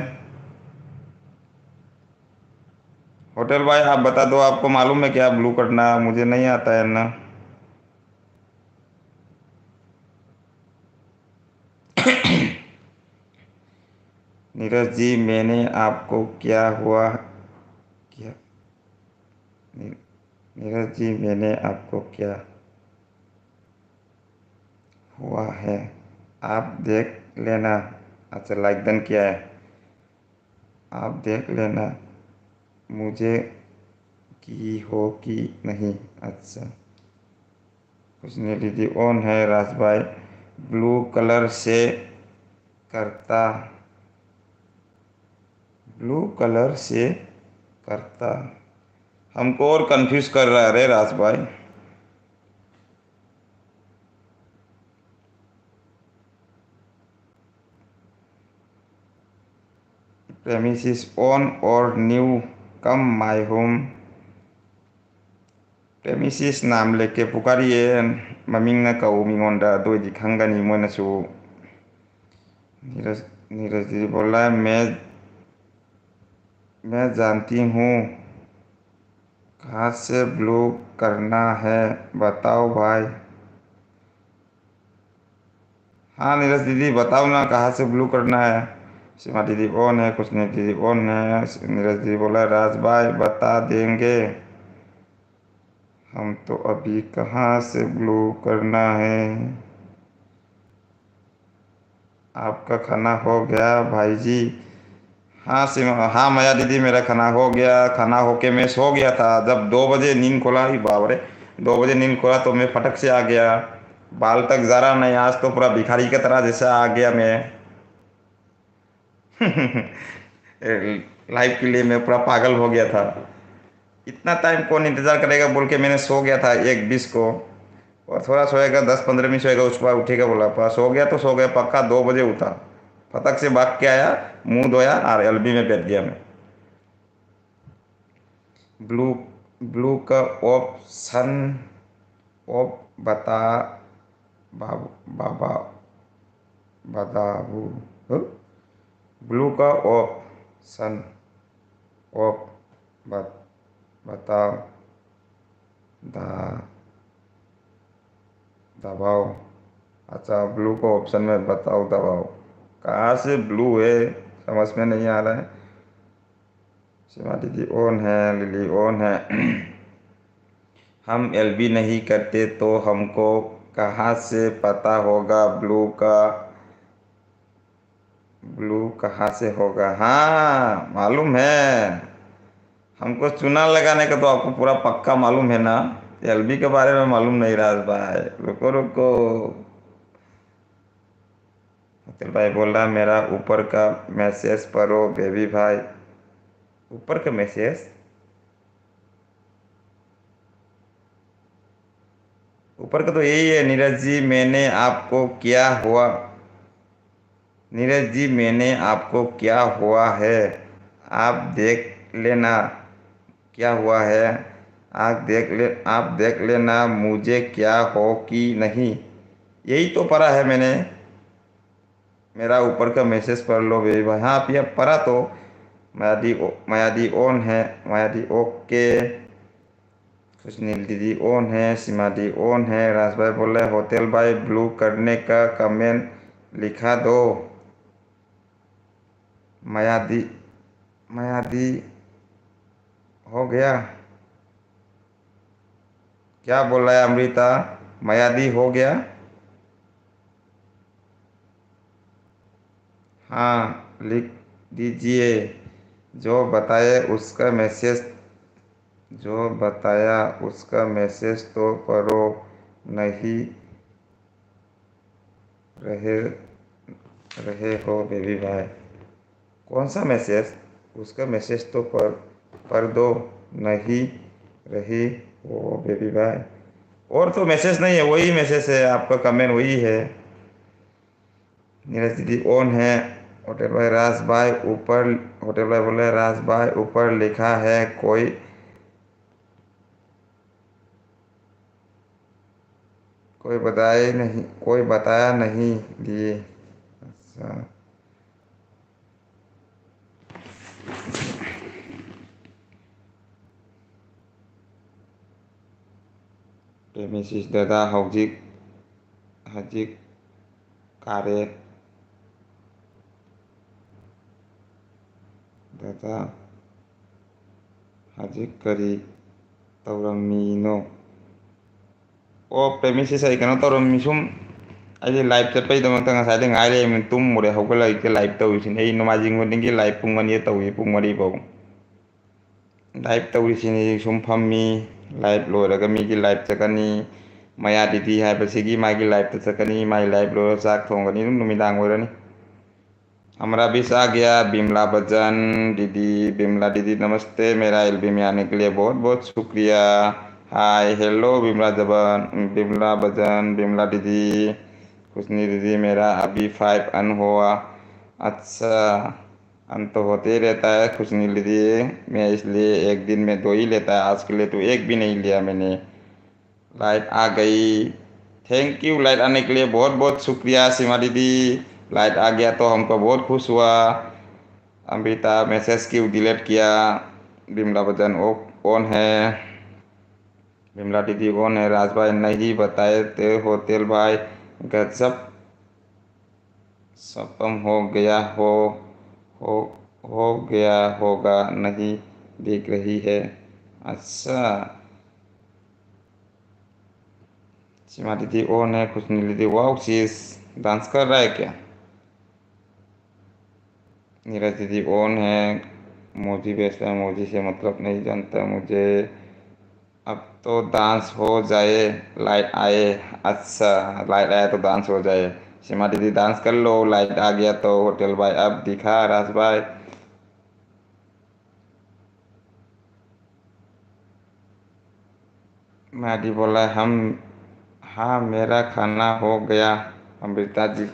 होटल भाई आप बता दो, आपको मालूम है क्या ब्लू करना? मुझे नहीं आता है ना। नीरज जी मैंने आपको क्या हुआ क्या नी- नीरज जी मैंने आपको क्या हुआ है आप देख लेना। अच्छा लाइक डन किया है, आप देख लेना मुझे की हो कि नहीं। अच्छा उसने दीदी ऑन है। राज भाई ब्लू कलर से करता ब्लू कलर से करता हमको और कंफ्यूज कर रहा है रे राज भाई। प्रेमिसिस ओन और new come my home. Premises नाम लेके पुकारिए ममिंग कौ मिंगोंदा दोदी खंगनी मोनसु। नीरज दीदी बोला मैं जानती हूँ कहाँ से ब्लू करना है, बताओ भाई। हाँ नीरज दीदी बताओ ना कहाँ से ब्लू करना है। सीमा दीदी ऑन है, कुछ नहीं दीदी ऑन है। नीरज दीदी बोला राज भाई बता देंगे, हम तो अभी कहाँ से ब्लू करना है। आपका खाना हो गया भाई जी। हाँ सीमा, हाँ माया दीदी मेरा खाना हो गया। खाना होके मैं सो गया था। जब 2 बजे नींद खोला, ही बाबरे 2 बजे नींद खोला तो मैं फटक से आ गया। बाल तक जरा नहीं, आज तो पूरा भिखारी की तरह जैसा आ गया मैं। लाइफ के लिए मैं पूरा पागल हो गया था। इतना टाइम कौन इंतजार करेगा बोल के मैंने सो गया था 1:20 को। और थोड़ा सोएगा 10-15 मिनट सोएगा, उसके बाद उठेगा बोला पास सो गया तो सो गया, पक्का 2 बजे उठा। फटक से भाग के आया, मुंह धोया और एलबी में बैठ गया मैं। ब्लू ब्लू का ऑप्शन ऑप बता बाबू बाबा बताबू। ब्लू का ऑप्शन ऑप बताओ दा दबाओ। अच्छा ब्लू को ऑप्शन में बताओ दबाओ। कहाँ से ब्लू है समझ में नहीं आ रहा है। सीमा दीदी ऑन है, लिली ऑन है। हम एलबी नहीं करते तो हमको कहाँ से पता होगा ब्लू कहाँ से होगा। हाँ मालूम है हमको, चुना लगाने का तो आपको पूरा पक्का मालूम है ना। एलबी के बारे में मालूम नहीं राज भाई, रुको रुको। अखिल भाई बोल रहा मेरा ऊपर का मैसेज पढ़ो बेबी भाई। ऊपर का मैसेज, ऊपर का तो यही है, नीरज जी मैंने आपको क्या हुआ, नीरज जी मैंने आपको क्या हुआ है आप देख लेना, क्या हुआ है आप देख लेना मुझे क्या हो कि नहीं। यही तो पढ़ा है मैंने, मेरा ऊपर का मैसेज पढ़ लो बेबी भाई। हाँ आप ये पढ़ा तो। मायादी ऑन है, मायादी ओके। खुशनील दीदी ऑन है, सीमा दी ऑन है। राज भाई बोल रहे होटल भाई ब्लू करने का कमेंट लिखा दो। मायादी मायादी हो गया, क्या बोल रहा है अमृता, मायादी हो गया। हाँ लिख दीजिए, जो बताए उसका मैसेज, जो बताया उसका मैसेज तो पढ़ो नहीं रहे रहे हो बेबी भाई। कौन सा मैसेज, उसका मैसेज तो पढ़ दो नहीं रही हो बेबी भाई। और तो मैसेज नहीं है, वही मैसेज है आपका, कमेंट वही है। नीरज दीदी ऑन है। होटल भाई राज भाई ऊपर, होटल भाई बोले राज भाई ऊपर लिखा है कोई बताया नहीं दिए। अच्छा प्रेमिसिस दादा हजिक कारे दादा हजिक करी तौरमीनो। ओ प्रेमिसिस आई कनो तौरमी सुम अभी लाइव चटपैदमक्ता ngसाइदे ngaire min tummure haugalagite live तौरिसिन ei nomaijing khudinggi लाइव पुंग 1 तौई पुंग 4 फाउ लाइव तौरिसिनि सुम फम्मी लाइव लोरगा मिगी लाइव चकनी माया दीदी हाइबसिगी मागी लाइव चकनी माई लाइव लोर चाक थोंगनी नुमिदांग ओरनी। हमारा बीस आ गया। बिमला बच्चन दीदी, बिमला दीदी नमस्ते, मेरा एलबी में आने के लिए बहुत बहुत शुक्रिया। हाय हेलो बिमला बच्चन, बिमला दीदी, खुशनी दीदी मेरा अभी 5 अन हुआ। अच्छा हम तो होते ही रहता है कुछ नहीं लिए मैं, इसलिए एक दिन में 2 ही लेता है। आज के लिए तो एक भी नहीं लिया मैंने। लाइट आ गई। थैंक यू लाइट आने के लिए, बहुत बहुत शुक्रिया सीमा दीदी। लाइट आ गया तो हमको बहुत खुश हुआ। अमृता मैसेज क्यों डिलीट किया? बिमला बजन ऑन है। बिमला दीदी कौन है? राज भाई नहीं बताए थे होटल भाई। गजब सपम हो हो गया होगा, नहीं दिख रही है। अच्छा, सीमा दीदी ऑन है, कुछ नहीं दीदी। वाह, शीश डांस कर रहा है क्या? नीरज दीदी ऑन है। मोजी बेचता है, मोजी से मतलब नहीं जानता मुझे। अब तो डांस हो जाए, लाइट आए। अच्छा, लाइट आया तो डांस हो जाए। सीमा दीदी डांस कर लो, लाइट आ गया तो। होटल भाई अब दिखा राज भाई। मैडी बोला हम। हाँ मेरा खाना हो गया। अमृता जी।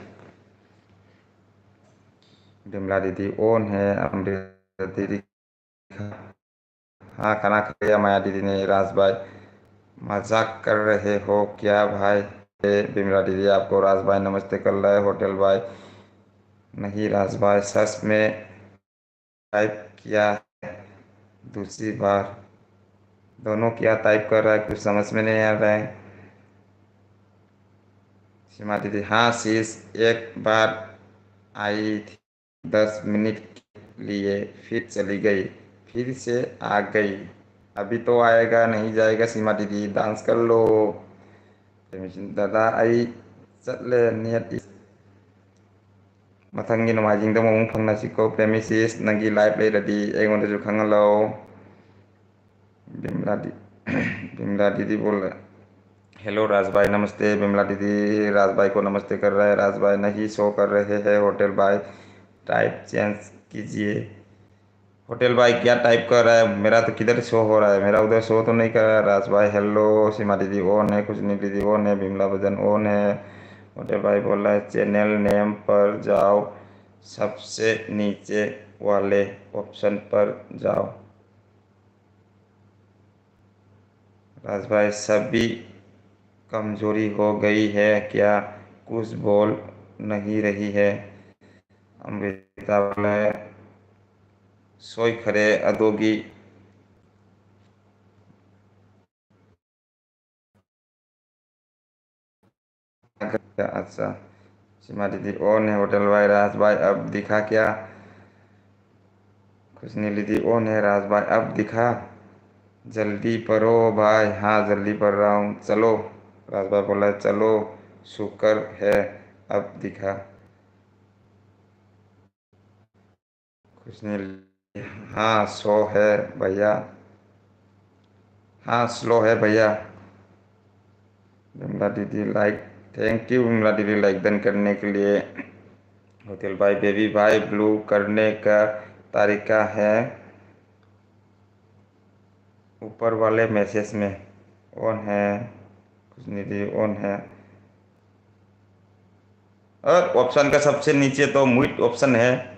बिमला दीदी ऑन है। अमृता दीदी। हाँ खाना खा लिया माया दीदी ने। राज भाई मजाक कर रहे हो क्या भाई? बिमला दीदी आपको राज भाई नमस्ते कर रहा है। होटल भाई नहीं राज भाई सच में टाइप किया दूसरी बार। दोनों क्या टाइप कर रहा है, कुछ समझ में नहीं आ रहा है। सीमा दीदी हाँ शीश एक बार आई थी 10 मिनट के लिए, फिर चली गई, फिर से आ गई। अभी तो आएगा नहीं जाएगा सीमा दीदी, डांस कर लो। दादा आई चले नियत मथंगी नोंमाइजिंग मौं फंगनासिको प्रेमिसिस नंगी लाइफ लेरदी ऐंगोंदसु खंगलो। बिमला दी बिमला दीदी बोल रहे हेलो राज भाई नमस्ते। बिमला दीदी राज भाई को नमस्ते कर रहा है। राज भाई नहीं शो कर रहे हैं। होटल भाई टाइप चेंज कीजिए। होटल भाई क्या टाइप कर रहा है? मेरा तो किधर शो हो रहा है, मेरा उधर शो तो नहीं कर रहा है। राज भाई हेलो। सीमा दीदी ऑन है, कुछ नहीं दीदी ऑन है। बिमला भजन ऑन है। होटल भाई बोल रहा है चैनल नेम पर जाओ, सबसे नीचे वाले ऑप्शन पर जाओ। राज भाई सभी कमजोरी हो गई है क्या? कुछ बोल नहीं रही है। अमृता बोले सोई खरे अदोगी। अच्छा, सीमा दीदी ऑन है। होटल भाई राज भाई अब दिखा क्या? खुशनी दीदी ऑन है। राज भाई अब दिखा। जल्दी पढ़ो भाई। हाँ जल्दी पढ़ रहा हूँ चलो। राज भाई बोला चलो, शुक्र है अब दिखा। खुशनी हाँ सो है भैया। हाँ स्लो है भैया। विमला दीदी लाइक। थैंक यू विमला दीदी लाइक डन करने के लिए। होटल भाई बेबी भाई ब्लू करने का तरीका है ऊपर वाले मैसेज में ऑन है। कुछ निधि ऑन है। और ऑप्शन का सबसे नीचे तो म्यूट ऑप्शन है।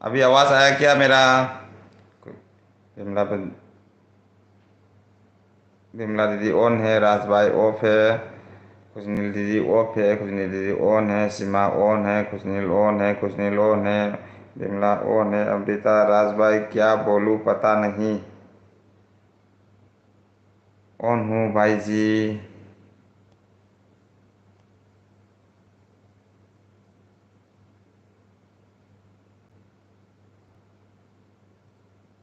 अभी आवाज आया क्या मेरा? विमला विमला दीदी ऑन है। राज भाई ऑफ है। खुशनील दीदी ऑफ है। खुशनील दीदी ऑन है। सीमा ऑन है। खुशनील ऑन है। खुशनील ऑन है। विमला ऑन है। अमृता राज भाई क्या बोलूं पता नहीं। ऑन हूँ भाई जी।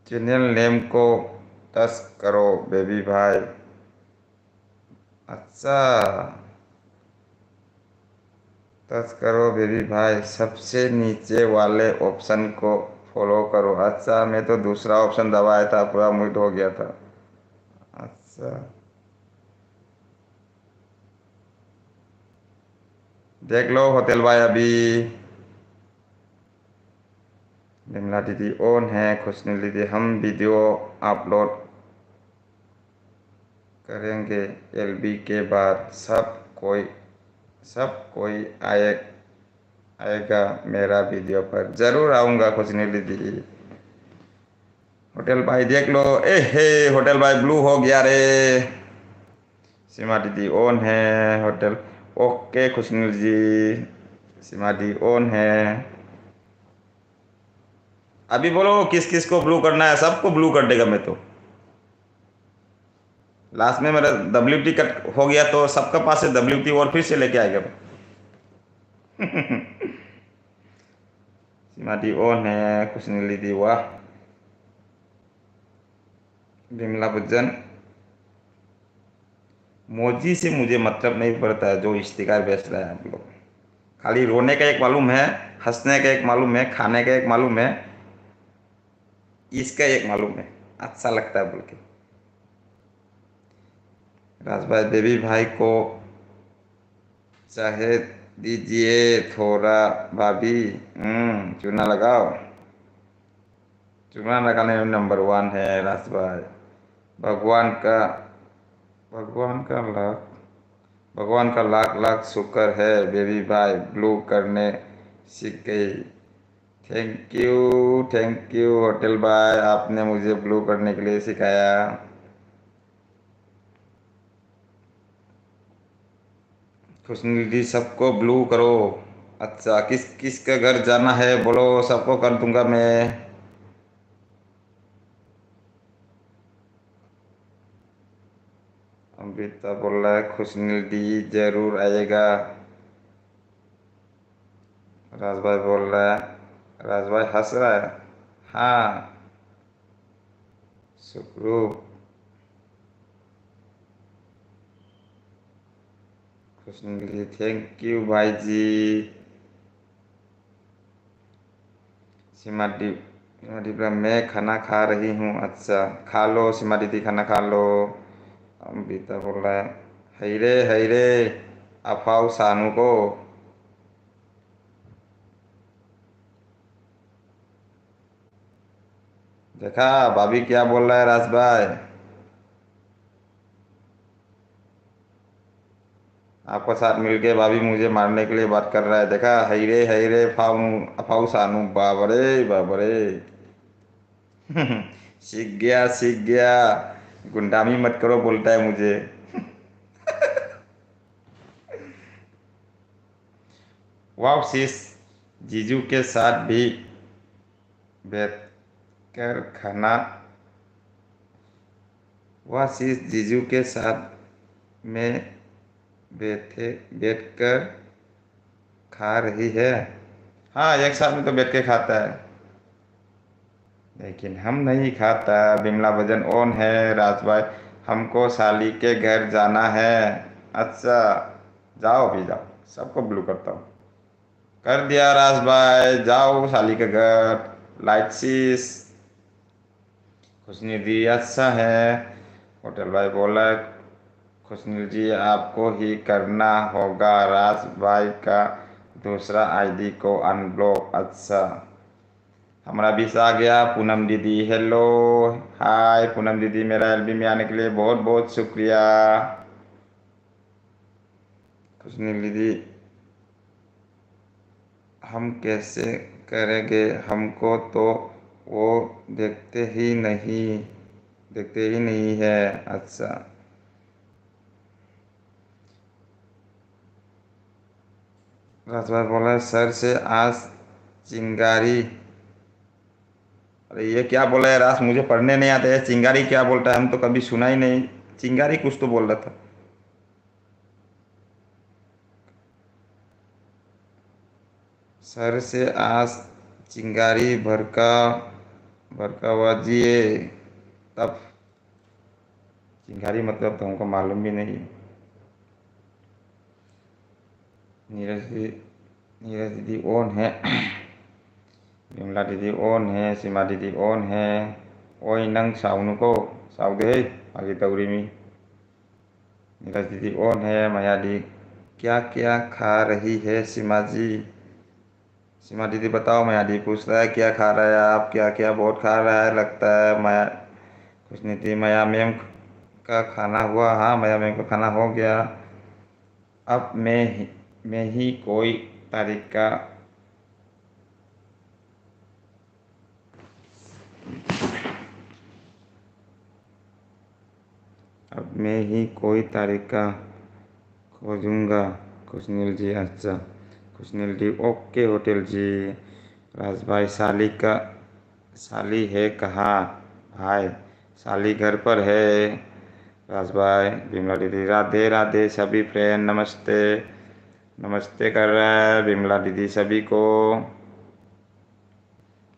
चैनल नेम को टच करो बेबी भाई। अच्छा, टच करो बेबी भाई, सबसे नीचे वाले ऑप्शन को फॉलो करो। अच्छा, मैं तो दूसरा ऑप्शन दबाया था, पूरा म्यूट हो गया था। अच्छा, देख लो होटल भाई अभी। विमला दीदी ऑन है, खुशनी दीदी हम वीडियो अपलोड करेंगे एलबी के बाद। सब कोई आएगा मेरा वीडियो पर। जरूर आऊँगा खुशनी दीदी। होटल भाई देख लो। ए हे होटल भाई ब्लू हो गया रे। सीमा दीदी ऑन है होटल। ओके खुशनी जी, सीमा दी ऑन है। अभी बोलो किस किस को ब्लू करना है, सबको ब्लू कर देगा मैं तो। लास्ट में मेरा WT कट हो गया तो सबका पास से WT और फिर से लेके आएगा। सीमा दी ऑन है, खुशनी दीदी वाह। विमला बुज्जन, मोजी से मुझे मतलब नहीं पड़ता है जो इश्तिकार बेच रहा है आप लोग। खाली रोने का एक मालूम है, हंसने का एक मालूम है, खाने का एक मालूम है, इसका एक मालूम है। अच्छा लगता है बोल के। राज भाई बेबी भाई को चाहे दीजिए थोड़ा भाभी। चूना लगाओ। चूना लगाने में नंबर 1 है राज भाई। भगवान का भगवान का लाख भगवान का लाख लाख शुक्र है बेबी भाई ब्लू करने सीख गई। थैंक यू होटल भाई, आपने मुझे ब्लू करने के लिए सिखाया। खुशनी दीदी सबको ब्लू करो। अच्छा किस किस का घर जाना है बोलो, सबको कर दूंगा मैं। अमृता बोल रहा है खुशनी दी जरूर आएगा। राजभाई बोल रहा है, राजभाई हंस रहा है। हाँ शुक्रू। खुशनी दी थैंक यू भाई जी। सीमा दी सीमा दीदी मैं खाना खा रही हूँ। अच्छा खा लो सीमा दीदी, खाना खा लो। अमृता बोल रहा है हई रे अफाव सानू को। देखा भाभी क्या बोल रहा है राज भाई। आपको साथ मिलके भाभी मुझे मारने के लिए बात कर रहा है। देखा हई रे फाऊ अफाऊ सानू। बाबरे बाबरे। सीख गया। गुंडामी मत करो बोलता है मुझे। वाह शीश, जीजू के साथ भी बैठकर खाना। वाह शीश, जीजू के साथ में बैठकर खा रही है। हाँ एक साथ में तो बैठ के खाता है, लेकिन हम नहीं खाता। बिमला वजन ऑन है राज भाई, हमको साली के घर जाना है। अच्छा जाओ भी जाओ, सबको ब्लू करता हूँ। कर दिया राज भाई, जाओ साली के घर। लाइट सीस खुशनी दी अच्छा है। होटल भाई बोला खुशनी जी आपको ही करना होगा राज भाई का दूसरा आईडी को अनब्लॉक। अच्छा हमारा बीस आ गया। पूनम दीदी हेलो। हाय पूनम दीदी, मेरा एलबी में आने के लिए बहुत बहुत शुक्रिया। खुशनी दीदी हम कैसे करेंगे, हमको तो वो देखते ही नहीं है। अच्छा राजभाई बोला सर से आज चिंगारी। अरे ये क्या बोला है रास, मुझे पढ़ने नहीं आता है। चिंगारी क्या बोलता है, हम तो कभी सुना ही नहीं। चिंगारी कुछ तो बोल रहा था। सर से आज चिंगारी भड़कावाजिए। तब चिंगारी मतलब तो हमको मालूम भी नहीं। नीरज दीदी ऑन है। विमला दीदी ऑन है, सीमा दीदी ऑन है। ओई नंग साउनु को साउदे आगे तौरी में। नीरज दीदी ऑन है, माया दी क्या क्या खा रही है सीमा जी? सीमा दीदी बताओ। माया दी पूछ रहा है क्या खा रहा है आप, क्या क्या बहुत खा रहा है लगता है। माया कुछ नहीं थी। माया मैम का खाना हुआ? हाँ माया मैम का खाना हो गया। अब मैं ही कोई तरीका अब मैं ही कोई तरीका खोजूंगा। खुशनील जी अच्छा। खुशनील जी ओके होटल जी। राज भाई साली है कहाँ? भाई साली घर पर है। राज भाई बिमला दीदी राधे राधे सभी फ्रेंड नमस्ते। नमस्ते कर रहा है बिमला दीदी सभी को।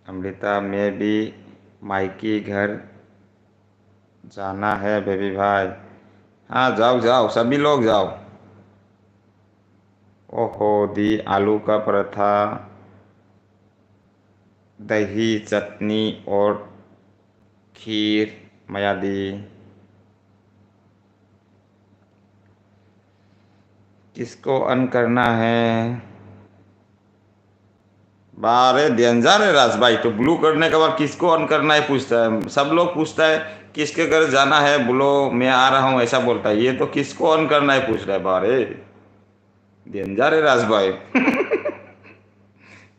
अमृता में भी मायकी घर जाना है बेबी भाई। हाँ जाओ जाओ सभी लोग जाओ। ओहो दी आलू का पराठा दही चटनी और खीर माया दी। किसको अन करना है? बारे डेंजर है राज भाई तो ब्लू करने के बाद किसको ऑन करना है पूछता है। सब लोग पूछता है किसके घर जाना है बोलो मैं आ रहा हूँ ऐसा बोलता है। ये तो किसको ऑन करना है पूछ रहा है। बारे डेंजर है राज भाई।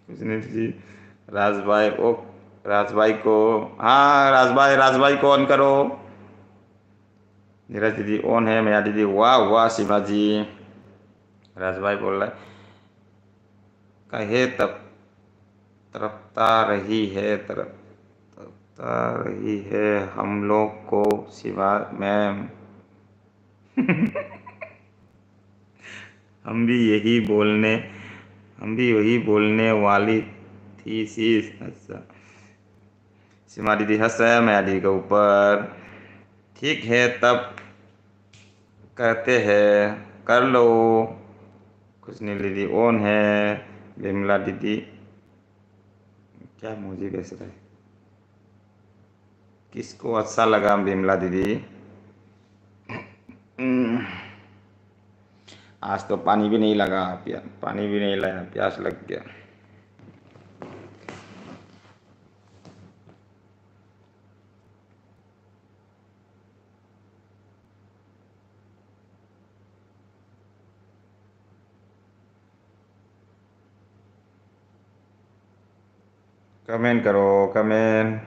कुछ नहीं जी। राज भाई ओ राज भाई को हाँ राज भाई को ऑन करो। नीरज दीदी ऑन है। मैया दीदी वाह वाह शिवा जी। राज भाई बोल रहा है कहे तब तरफता रही है तरफता रही है हम लोग को शिवा मैम। हम भी यही बोलने हम भी यही बोलने वाली थी शीश अच्छा। सीमा दीदी हंस रहा है मैया दीदी के ऊपर। ठीक है तब कहते हैं कर लो। खुशनी दीदी ऑन है। बिमला दीदी क्या मुझे बेच रहा है? किसको अच्छा लगा बिमला दीदी? हम्म, आज तो पानी भी नहीं लगा पानी भी नहीं लाया प्यास लग गया। कमेंट करो कमेंट।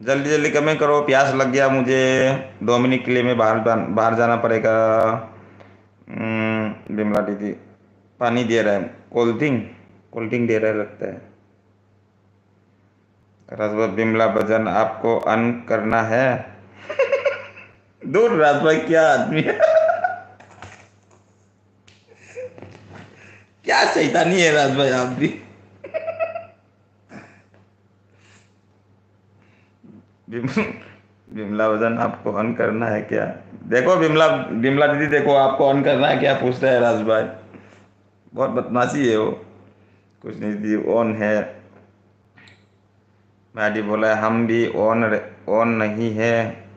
जल्दी जल्दी कमेंट करो प्यास लग गया मुझे। 2 मिनट के लिए मैं बाहर जाना पड़ेगा। बिमला दीदी पानी दे रहा है। कोल्ड ड्रिंक दे रहा है लगता है। राजभा बिमला भजन आपको अन करना है। दूर राजभाई क्या आदमी है। क्या शैतानी है राजभाई आप भी। बिम- बिमला भजन आपको ऑन करना है क्या? देखो बिमला दीदी देखो आपको ऑन करना है क्या पूछ रहा है राजभाई। बहुत बदमाशी है वो। कुछ नहीं दीदी ऑन है। मैडी बोला हम भी ऑन नहीं है।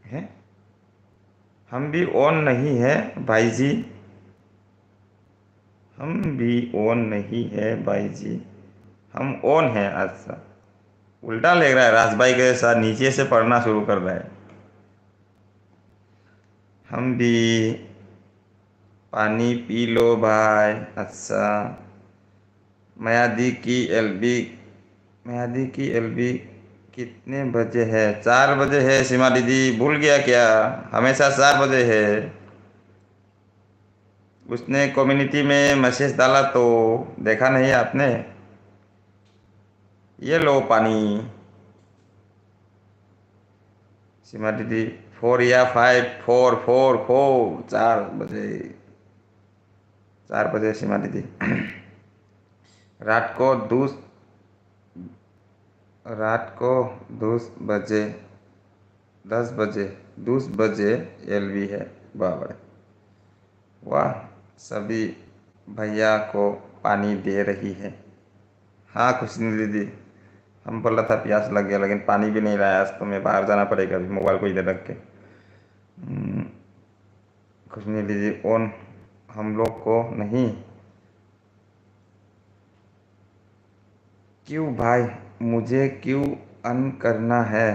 हैं? हम भी ऑन नहीं है भाई जी। हम भी ऑन नहीं है भाई जी। हम ऑन है अच्छा। उल्टा ले रहा है राजभाई के साथ नीचे से पढ़ना शुरू कर रहा है। हम भी पानी पी लो भाई अच्छा। मयादी की एलबी मयादी की एलबी कितने बजे है? 4 बजे है। सीमा दीदी भूल गया क्या? हमेशा 4 बजे है। उसने कम्युनिटी में मैसेज डाला तो देखा नहीं आपने? ये लो पानी। सीमा दीदी 4 या 5 4 4 बजे 4 बजे सीमा दीदी। रात को दूस रात को 10 बजे 10 बजे 10 बजे एलवी है। बाबा वाह सभी भैया को पानी दे रही है। हाँ खुशनी दीदी हम बोला था प्यास लग गया, लेकिन पानी भी नहीं लाया। आज तो मैं बाहर जाना पड़ेगा अभी, मोबाइल को इधर रख के। कुछ नहीं लीजिए ऑन, हम लोग को नहीं। क्यों भाई, मुझे क्यों अन करना है?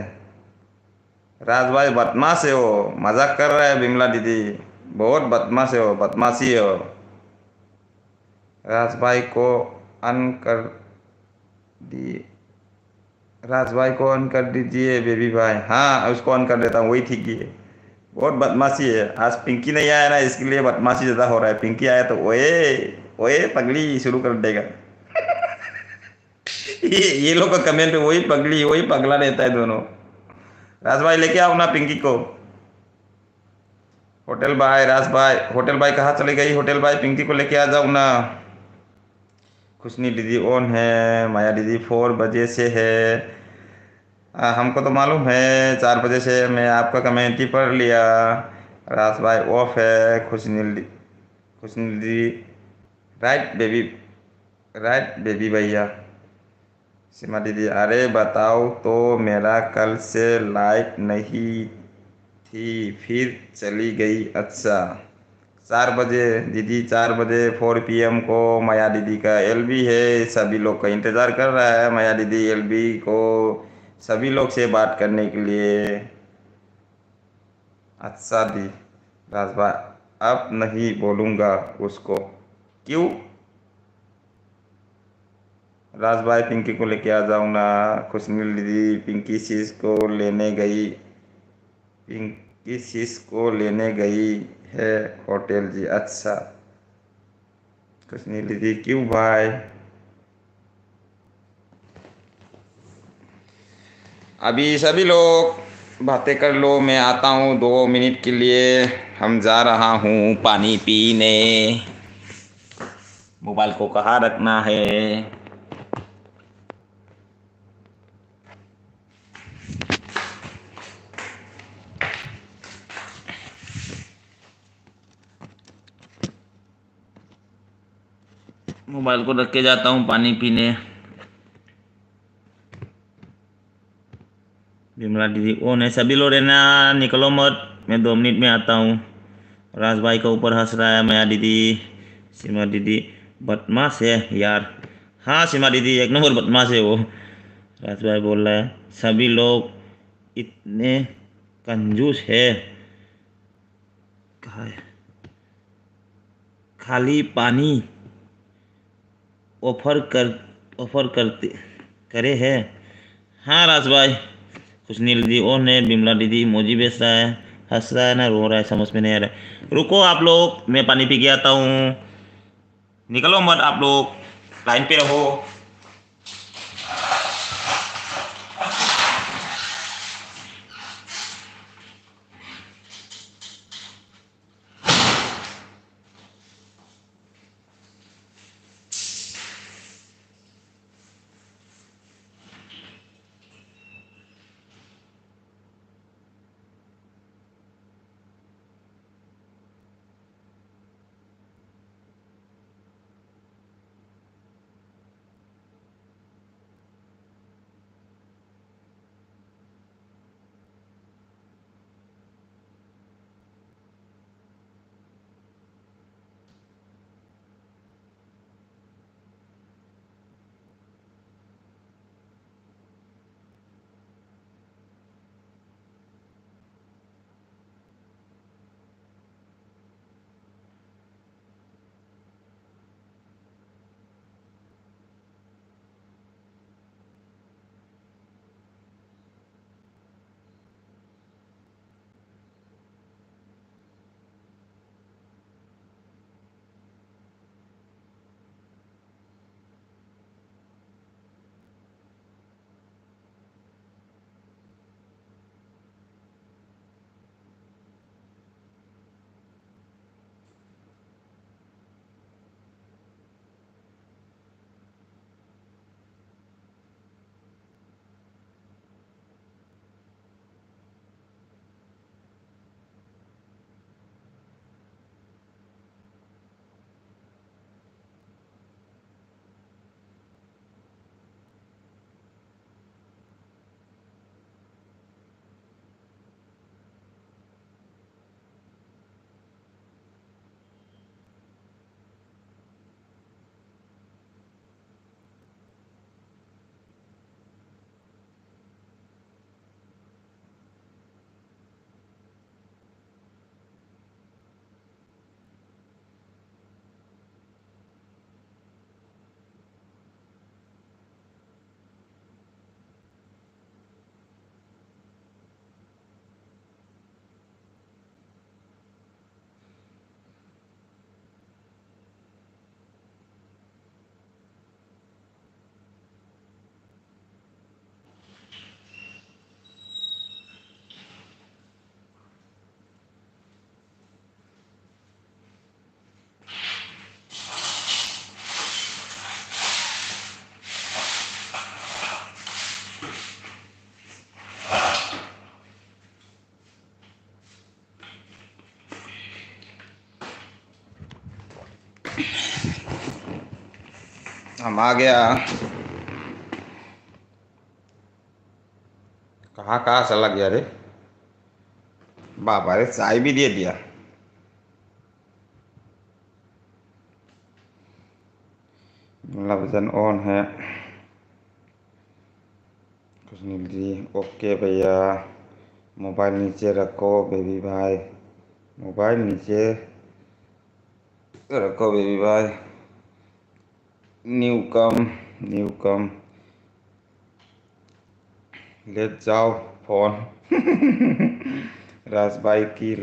राज भाई बदमाश है हो, मजाक कर रहा है बिमला दीदी। बहुत बदमाश है हो, बदमाशी है हो। राज भाई को अन कर दी, राज भाई को ऑन कर दीजिए बेबी भाई। हाँ उसको ऑन कर देता हूँ, वही ठीक ही है। बहुत बदमाशी है। आज पिंकी नहीं आया ना, इसके लिए बदमाशी ज्यादा हो रहा है। पिंकी आया तो ओए ओए पगली शुरू कर देगा। ये लोग का कमेंट पे वही पगली वही पगला रहता है दोनों। राज भाई लेके आओ ना पिंकी को। होटल भाई, राज भाई, होटल भाई कहाँ चली गई? होटल भाई पिंकी को लेके आ जाओ ना। खुशनी दीदी ऑन है, माया दीदी 4 बजे से है। हमको तो मालूम है 4 बजे से, मैं आपका कमेंट ही पढ़ लिया। राज भाई ऑफ है, खुशनी दीदी। राइट बेबी, राइट बेबी भैया। सीमा दीदी, अरे बताओ तो, मेरा कल से लाइट नहीं थी, फिर चली गई। अच्छा 4 बजे दीदी, 4 बजे 4 PM को माया दीदी का एलबी है। सभी लोग का इंतज़ार कर रहा है माया दीदी एलबी को, सभी लोग से बात करने के लिए। अच्छा दी, राज भाई अब नहीं बोलूँगा उसको। क्यों? राज भाई पिंकी को लेके आ जाओ ना। खुशनील दीदी, पिंकी शीश को लेने गई, पिंकी शीश को लेने गई है होटल जी। अच्छा खुशनील दीदी, क्यों भाई? अभी सभी लोग बातें कर लो, मैं आता हूँ 2 मिनट के लिए। हम जा रहा हूँ पानी पीने। मोबाइल को कहाँ रखना है? मोबाइल को रख के जाता हूँ पानी पीने। विमला दीदी ओन है, सभी लोग रहना, निकलो मत, मैं 2 मिनट में आता हूँ। राज भाई का ऊपर हंस रहा है माया दीदी। सीमा दीदी बदमाश है यार। हाँ सीमा दीदी एक नंबर बदमाश है वो। राज भाई बोल रहा है सभी लोग इतने कंजूस है। कहा है? खाली पानी ऑफर कर, ऑफर करते करे है। हाँ राज भाई। खुशनील दीदी और ने बिमला दीदी मोजी बेच रहा है, हंस रहा है ना रो रहा है, समझ में नहीं आ रहा है। रुको आप लोग, मैं पानी पी के आता हूँ। निकलो मत आप लोग, लाइन पे रहो। हम आ गया। कहाँ कहाँ चला गया रे बाबा रे, चाय भी दे दिया। लवजन ऑन है। सुनील जी ओके भैया। मोबाइल नीचे रखो बेबी भाई, मोबाइल नीचे रखो बेबी भाई। न्यू कम ले जाओ फोन। राज भाई की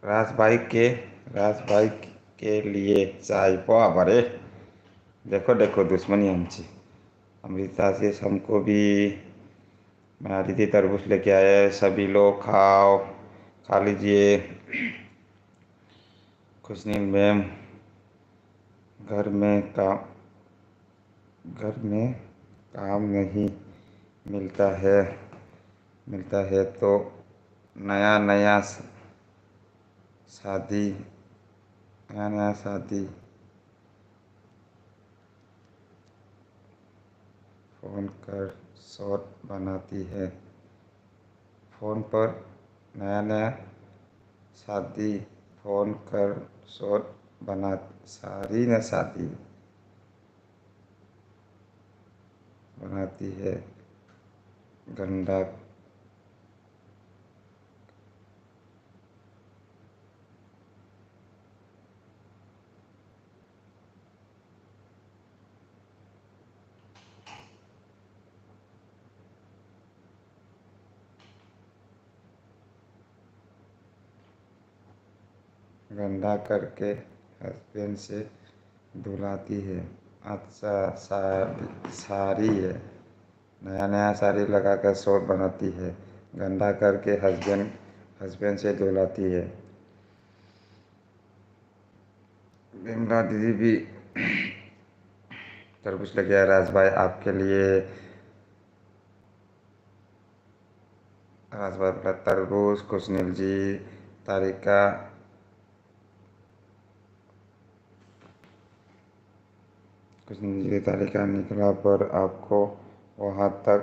राज भाई के राज भाई के लिए चाय पा भरे। देखो देखो दुश्मनी हमसे। अमृता से हमको भी। मैं दीदी तरबूज लेके आए, सभी लोग खाओ, खा लीजिए। खुशनील मैम घर में काम नहीं मिलता है तो नया शादी फोन कर शॉट बनाती है। फोन पर नया शादी फोन कर शॉट बना सारी न शादी बनाती है। गंदा गंदा करके हस्बैंड से धुलाती है। अच्छा साड़ी है। नया साड़ी लगा कर शॉट बनाती है। गंदा करके हस्बैंड से धुलाती है। विमला दीदी भी तरबूज लेके आया राज भाई आपके लिए। राज भाई बोला तरबूज। खुशनील जी तारिका निकला पर आपको वहाँ तक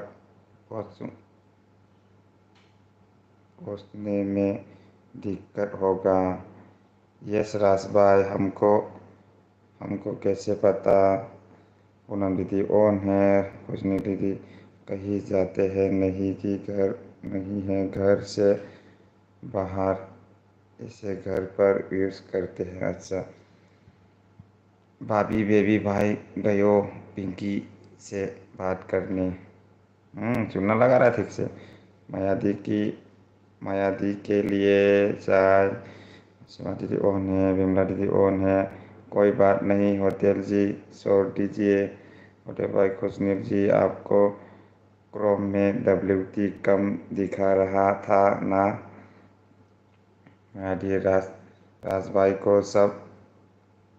पहुँचने में दिक्कत होगा। यस राज भाई हमको कैसे पता। पूनम दीदी ऑन है। खुशनी दीदी कहीं जाते हैं नहीं जी, घर नहीं है, घर से बाहर, इसे घर पर यूज़ करते हैं। अच्छा भाभी बेबी भाई गयो पिंकी से बात करने। सुनना लगा रहा है ठीक से। माया दी के लिए चाय। शिवा दीदी ऑन है, विमला दीदी ऑन है। कोई बात नहीं होटल जी छोड़ दीजिए। होटल भाई खुशनील जी आपको क्रोम में WT कम दिखा रहा था ना। माया राज भाई को सब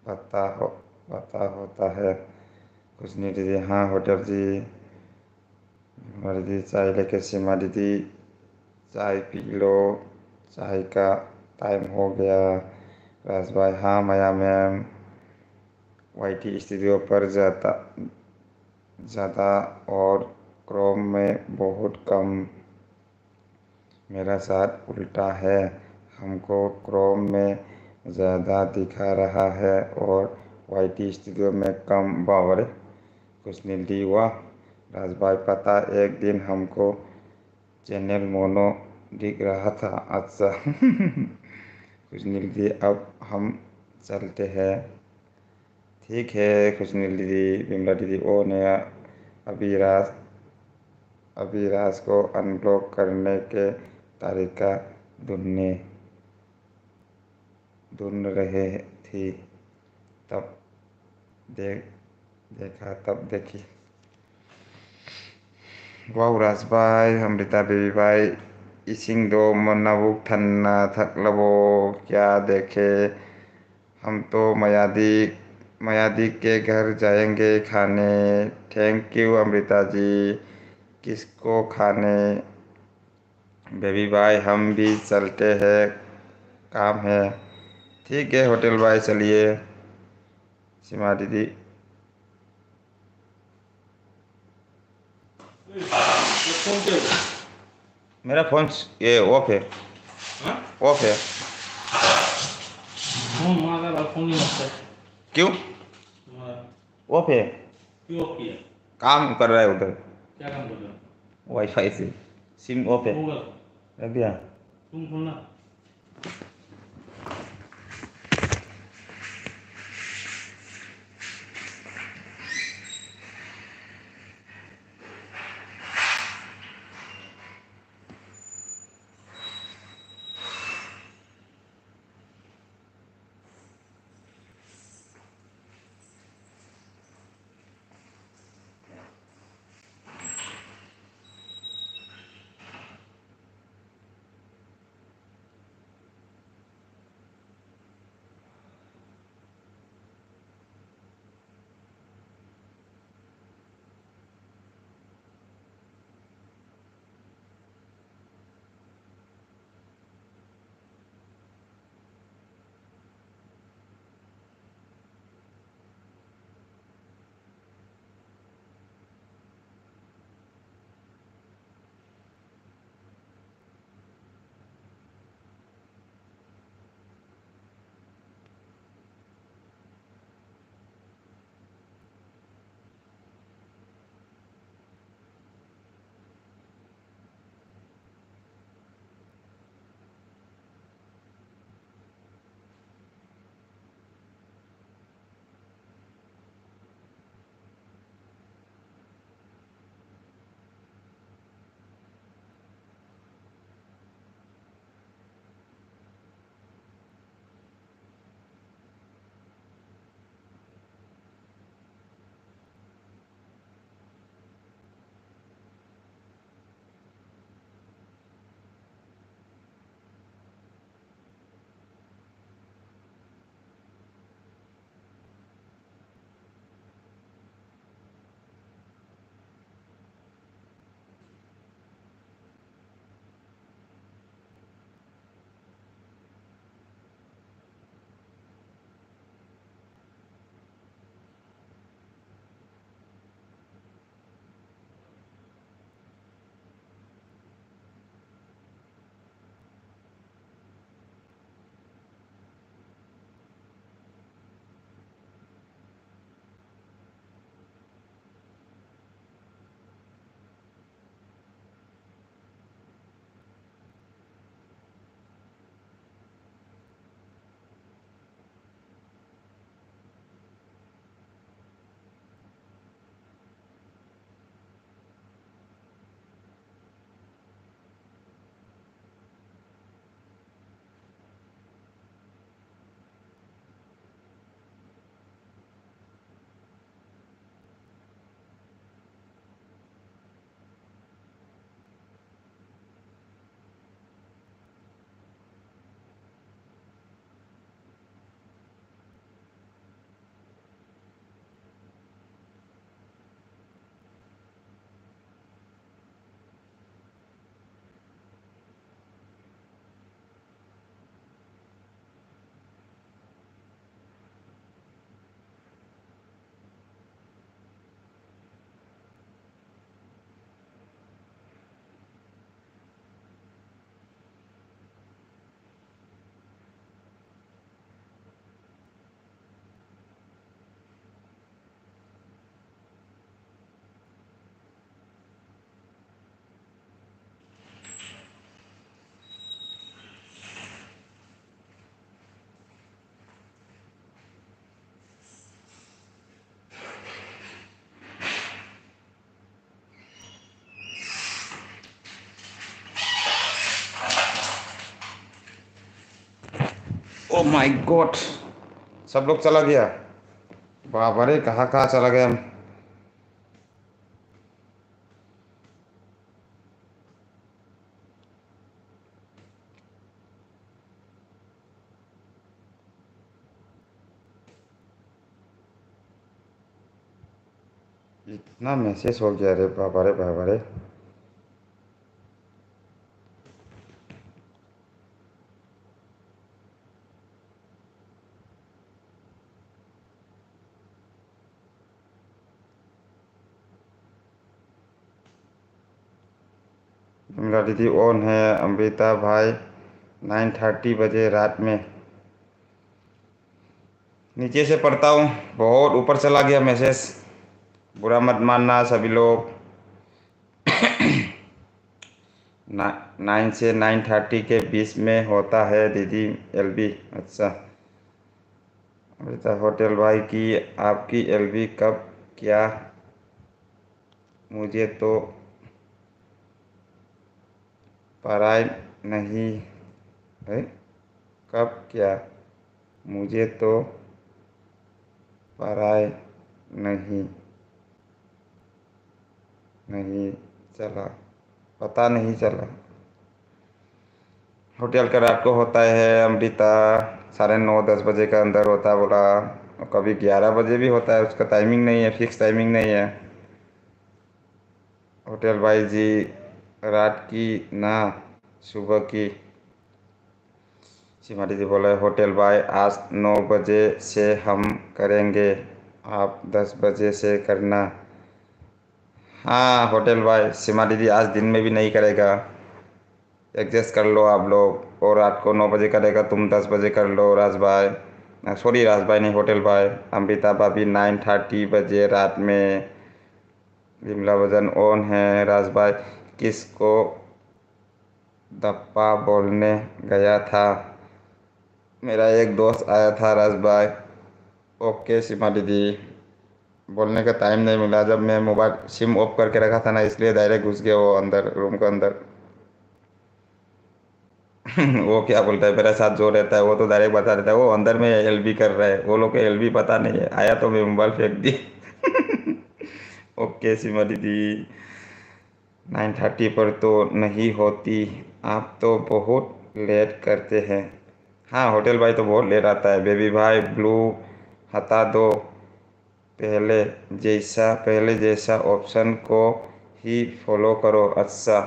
पता होता है। खुशनी दीदी हाँ होटल जी। दीदी चाय लेके सीमा दीदी चाय पी लो, चाय का टाइम हो गया। राज भाई हाँ माया मैम YT स्टूडियो पर ज़्यादा और क्रोम में बहुत कम। मेरा साथ उल्टा है, हमको क्रोम में ज़्यादा दिखा रहा है और YT स्टूडियो में कम। बावरे खुशनील दी वाह। राज भाई पता एक दिन हमको चैनल मोनो दिख रहा था। अच्छा खुशनील दी अब हम चलते हैं। ठीक है खुशनील दीदी। विमला दीदी ओ नया अभिराज को अनब्लॉक करने के तरीका ढूंढ रहे थी, तब देखी। वाह राज भाई अमृता बेबी भाई इसिंग दो मनाबुक ठन्ना थकलबो क्या देखे। हम तो मयादी के घर जाएंगे खाने। Thank you Amrita ji. किसको खाने बेबी भाई हम भी चलते हैं, काम है। ठीक है होटल भाई चलिए। सीमा दीदी, फोन पे हो? मेरा फ़ोन ये ऑफ है, हाँ? ऑफ है। हमारा फोन नहीं लगता है। क्यों हमारा ऑफ है? क्यों किया? काम कर रहा है उधर क्या काम कर रहे हो? वाईफाई से, सिम ऑफ है, होगा रख दिया। तुम खोलना। ओ माय गॉड, सब लोग चला गया। बाबा रे, कहाँ कहाँ चला गया। इतना मैसेज हो गया रे बाबा रे बाबा रे। विमला दीदी ऑन है। अमृता भाई 9:30 बजे रात में। नीचे से पढ़ता हूँ, बहुत ऊपर चला गया मैसेज, बुरा मत मानना सभी लोग। 9 से 9:30 के बीच में होता है दीदी एलबी। अच्छा अमृता, होटल भाई की आपकी एलबी कब क्या? मुझे तो पराय नहीं है। कब क्या? मुझे तो पराय नहीं नहीं चला, पता नहीं चला। होटल का रात को होता है अमृता, 9:30-10 बजे का अंदर होता है बोला। और कभी 11 बजे भी होता है, उसका टाइमिंग नहीं है, फिक्स टाइमिंग नहीं है। होटल भाई जी रात की ना सुबह की। सीमा दीदी बोला होटल भाई आज 9 बजे से हम करेंगे, आप 10 बजे से करना। हाँ होटल भाई, सीमा दीदी आज दिन में भी नहीं करेगा, एडजस्ट कर लो आप लोग। और रात को 9 बजे करेगा, तुम 10 बजे कर लो राज भाई। सॉरी राज भाई नहीं, होटल भाई। अमृता भाभी 9:30 बजे रात में। विमला वजन ऑन है। राज भाई किसको दप्पा बोलने गया था? मेरा एक दोस्त आया था राज भाई। ओके सीमा दीदी, बोलने का टाइम नहीं मिला, जब मैं मोबाइल सिम ऑफ करके रखा था ना, इसलिए डायरेक्ट घुस गया वो अंदर, रूम के अंदर। वो क्या बोलता है, मेरे साथ जो रहता है वो तो डायरेक्ट बता देता है वो अंदर में एलबी कर रहा है, वो लोग को एलबी पता नहीं है। आया तो मैं मोबाइल फेंक दी। ओके सीमा दीदी, 9:30 पर तो नहीं होती, आप तो बहुत लेट करते हैं। हाँ होटल भाई तो बहुत लेट आता है। बेबी भाई ब्लू हटा दो, पहले जैसा ऑप्शन को ही फॉलो करो। अच्छा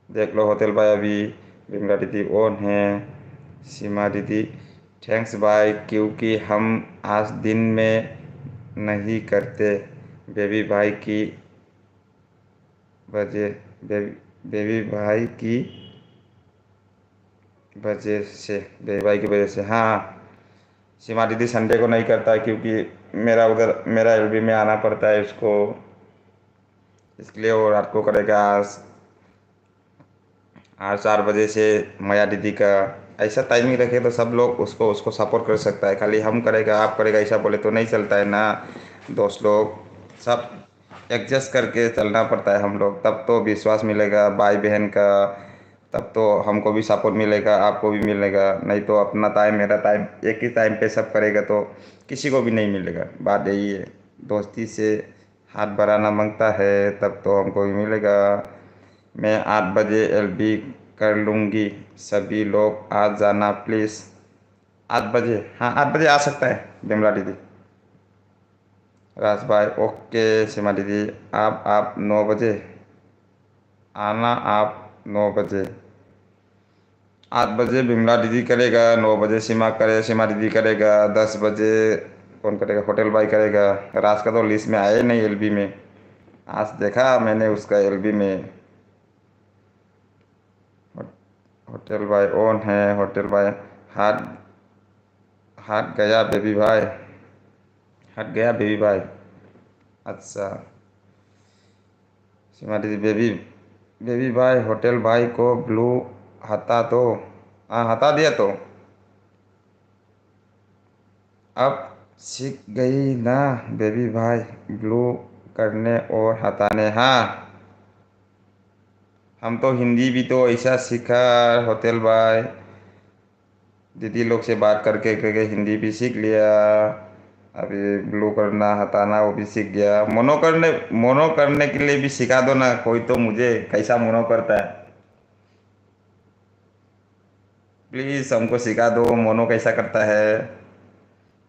देख लो होटल भाई, अभी विमला दीदी ऑन है। सीमा दीदी थैंक्स भाई, क्योंकि हम आज दिन में नहीं करते, बेबी भाई की वजह बेबी भाई की बेबी भाई की वजह से। हाँ सीमा दीदी संडे को नहीं करता है, क्योंकि मेरा एलबी में आना पड़ता है उसको, इसलिए वो रात को करेगा। आज आज 4 बजे से माया दीदी का। ऐसा टाइमिंग रखे तो सब लोग उसको उसको सपोर्ट कर सकता है, खाली हम करेगा आप करेगा ऐसा बोले तो नहीं चलता है ना। दोस्त लोग सब एडजस्ट करके चलना पड़ता है हम लोग, तब तो विश्वास मिलेगा भाई बहन का, तब तो हमको भी सपोर्ट मिलेगा, आपको भी मिलेगा। नहीं तो अपना टाइम मेरा टाइम एक ही टाइम पे सब करेगा तो किसी को भी नहीं मिलेगा। बात यही है, दोस्ती से हाथ बढ़ाना मांगता है तब तो हमको भी मिलेगा। मैं 8 बजे एलबी कर लूँगी, सभी लोग आ जाना प्लीज़। 8 बजे, हाँ 8 बजे आ सकता है बिमला दीदी। राज भाई ओके सीमा दीदी, आप 9 बजे आना, आप 9 बजे। 8 बजे बिमला दीदी करेगा, 9 बजे सीमा दीदी करेगा, 10 बजे कौन करेगा, होटल भाई करेगा। राज का तो लिस्ट में आया ही नहीं एलबी में, आज देखा मैंने उसका एलबी में। होटल भाई ऑन है। होटल भाई हाथ हट गया बेबी भाई, हट गया बेबी भाई। अच्छा सीमा दीदी बेबी भाई होटल भाई को ब्लू हटा दो। हाँ हटा दिया तो अब सीख गई ना बेबी भाई, ब्लू करने और हटाने। हाँ हम तो हिंदी भी तो ऐसा सीखा होटल भाई, दीदी लोग से बात करके करके हिंदी भी सीख लिया। अभी ब्लू करना हटाना वो भी सीख गया। मोनो करने के लिए भी सिखा दो ना कोई, तो मुझे कैसा मोनो करता है, प्लीज़ हमको सिखा दो मोनो कैसा करता है।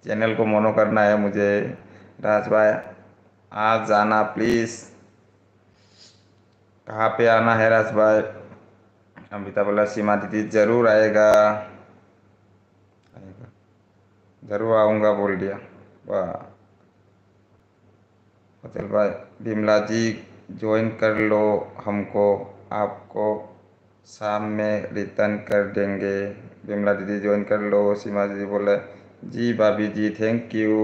चैनल को मोनो करना है मुझे। राज भाई आज जाना प्लीज़। कहाँ पे आना है राज भाई? अमिता बोला सीमा दीदी जरूर आएगा, आएगा जरूर आऊँगा बोल दिया। वाह होटल भाई बिमला जी ज्वाइन कर लो हमको, आपको शाम में रिटर्न कर देंगे। बिमला दीदी ज्वाइन कर लो। सीमा दीदी बोले जी भाभी जी थैंक यू।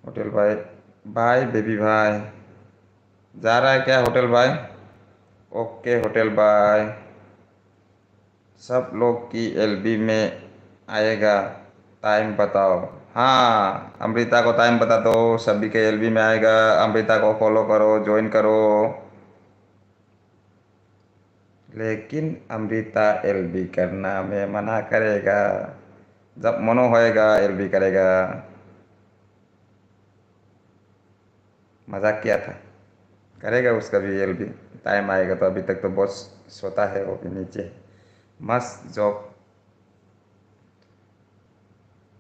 होटल भाई बाय बेबी भाई। जा रहा है क्या होटल भाई? ओके होटल भाई। सब लोग की एलबी में आएगा, टाइम बताओ। हाँ अमृता को टाइम बता दो, सभी के एलबी में आएगा। अमृता को फॉलो करो, ज्वाइन करो। लेकिन अमृता एलबी करना में मना करेगा, जब मनो होएगा एलबी करेगा। मजाक किया था, करेगा उसका भी एलबी, टाइम आएगा तो। अभी तक तो बॉस सोता है, वो भी नीचे। मस्त जॉब,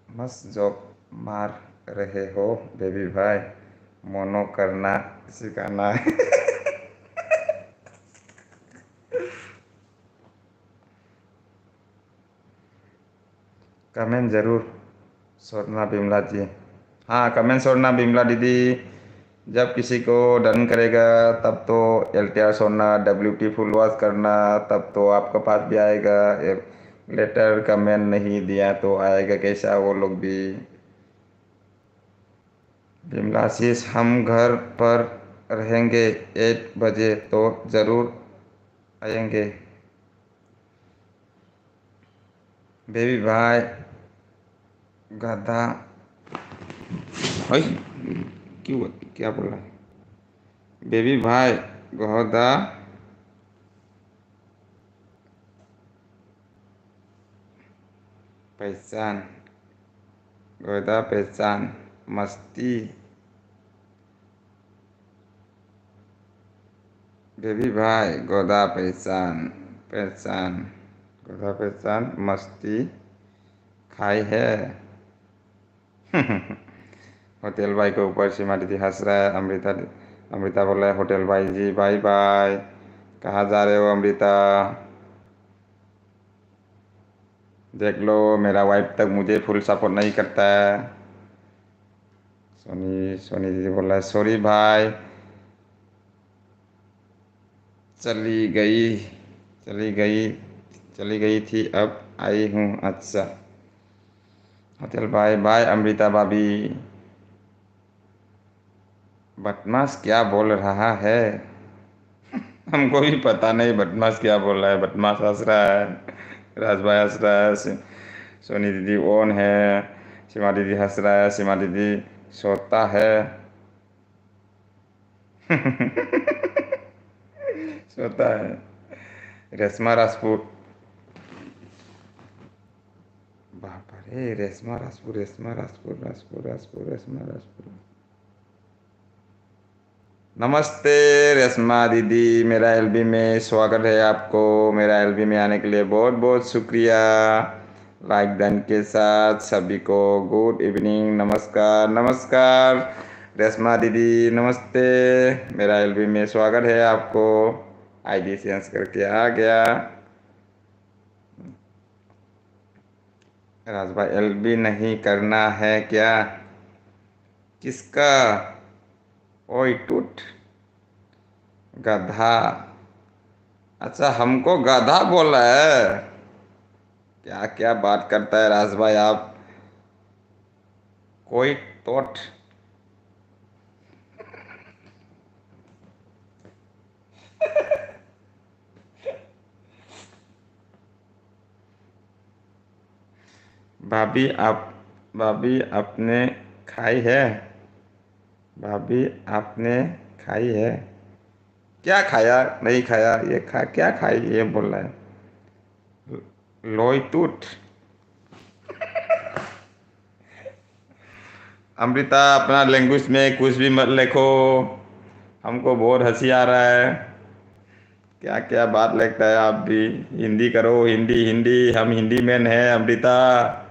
मस्त जॉब मार रहे हो बेबी भाई, मोनो करना सिखाना है। कमेंट जरूर छोड़ना बिमला जी। हाँ कमेंट छोड़ना बिमला दीदी। जब किसी को डन करेगा तब तो LTR छोड़ना, WT फुल वॉच करना, तब तो आपके पास भी आएगा। लेटर कमेंट नहीं दिया तो आएगा कैसा वो लोग भी। बिमला आशीष हम घर पर रहेंगे 8 बजे तो ज़रूर आएंगे। बेबी भाई गधा, ओए क्यों, क्या बोल रहा है? बेबी भाई गधा पहचान, गधा पहचान मस्ती। बेबी भाई गधा पहचान, पहचान गधा पहचान मस्ती खाई है। होटल भाई के ऊपर सीमा दीदी हंस रहा है। अमृता, अमृता बोल रहा है होटल भाई जी बाय बाय। कहाँ जा रहे हो अमृता? देख लो मेरा वाइफ तक मुझे फुल सपोर्ट नहीं करता है। सोनी, सोनी दीदी बोल रहा है सॉरी भाई, चली गई, चली गई, चली गई थी अब आई हूँ। अच्छा होटल भाई बाय अमृता भाभी। बदमाश क्या बोल रहा है? हमको भी पता नहीं बदमाश क्या बोल रहा है। बदमाश हंस रहा है, राज भाई हंस रहा है, सोनी दीदी ऑन है, सीमा दीदी हंस रहा है, सीमा दीदी सोता है। सोता है। रेशमा राजपूत, बाप रे रेशमा राजपूत, रेशमा राजपूत, राजपूत राजपूत रेशमा राजपूत। नमस्ते रेशमा दीदी, मेरा एलबी में स्वागत है आपको। मेरा एलबी में आने के लिए बहुत बहुत शुक्रिया। लाइक डन के साथ सभी को गुड इवनिंग, नमस्कार नमस्कार। रेशमा दीदी नमस्ते, मेरा एलबी में स्वागत है आपको। आईडी चेंज करके आ गया। राज भाई एलबी नहीं करना है क्या? किसका? ओए टूट गधा। अच्छा हमको गधा बोला है? क्या क्या बात करता है राज भाई आप? कोई टोट, भाभी आप, भाभी आपने खाई है? भाभी आपने खाई है? क्या खाया नहीं खाया, ये खा क्या खाई ये बोल रहा है। लोई टूट। अमृता अपना लैंग्वेज में कुछ भी मत लिखो, हमको बहुत हंसी आ रहा है। क्या क्या बात लगता है आप भी। हिंदी करो, हिंदी हिंदी, हम हिंदी मैन है अमृता।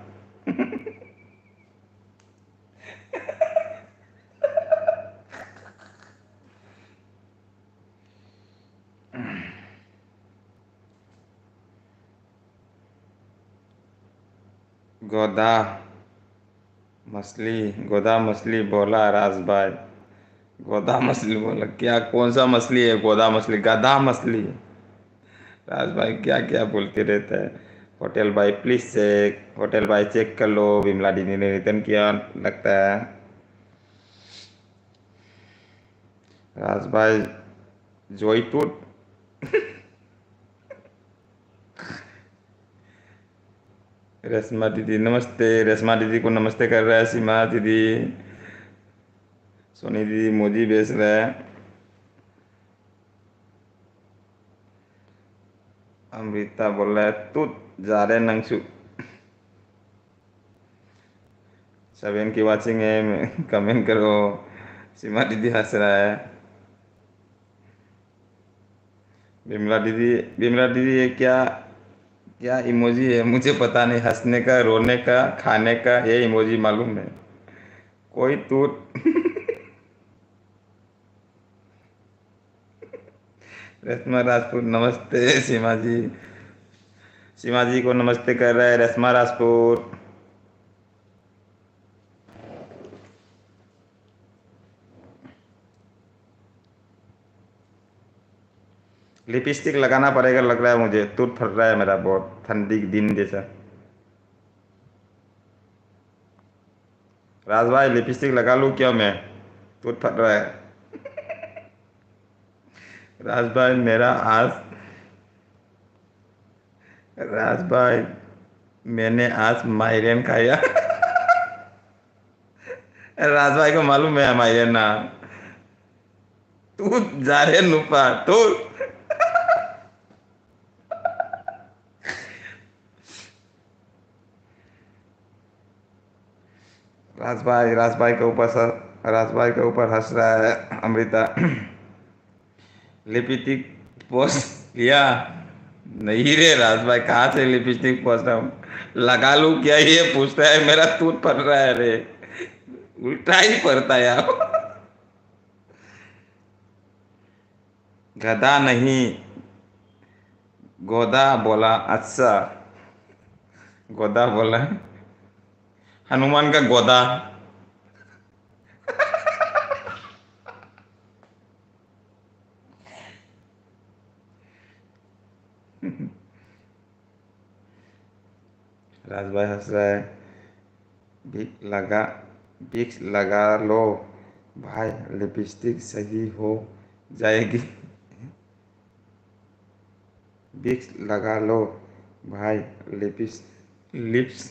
गोदा, मछली, गोदा मछली बोला राज भाई। गोदा मछली बोला क्या? कौन सा मछली है गोदा मछली? गधा मछली है। राज भाई क्या क्या बोलते रहता है। होटल भाई प्लीज चेक, होटल भाई चेक कर लो, विमला दीदी ने रिटर्न किया लगता है। राज भाई जोई टूट। रेशमा दीदी नमस्ते, रेशमा दीदी को नमस्ते कर रहा है सीमा दीदी। सोनी दीदी मोजी बेच रहा है। अमृता बोल रहा है तू जा रहे नंगसू। सब की वाचिंग है, कमेंट करो। सीमा दीदी हंस रहा है। बिमला दीदी, बिमला दीदी ये क्या क्या इमोजी है? मुझे पता नहीं, हंसने का, रोने का, खाने का, ये इमोजी मालूम है। कोई तू। रेशमा राजपूत नमस्ते सीमा जी। सीमा जी को नमस्ते कर रहा है रेशमा राजपूत। लिपस्टिक लगाना पड़ेगा लग रहा है मुझे, टूट फट रहा है मेरा बहुत, ठंडी के दिन जैसा। राज भाई लिपस्टिक लगा लूं क्या मैं? टूट फट रहा है। राज भाई मेरा आज, राज भाई मैंने आज माइरेन खाया। राज भाई को मालूम है माइरेन ना। तू जा रहे नुपा तू। राज भाई के ऊपर सर, राज भाई के ऊपर हंस रहा है अमृता। लिपस्टिक पोस्ट लिया? नहीं रे राज भाई, कहाँ से लिपस्टिक पोस्ट हम लगा लूं क्या ये पूछता है, मेरा टूट पड़ रहा है रे। उल्टा ही पड़ता है यार। गधा नहीं, गोदा बोला अच्छा। गोदा बोला हनुमान का गोदा। राज भाई हंस रहा है। बिक लगा, बिक्स लगा लो भाई, लिपस्टिक सही हो जाएगी। बिक्स लगा लो भाई, लिपिस लिप्स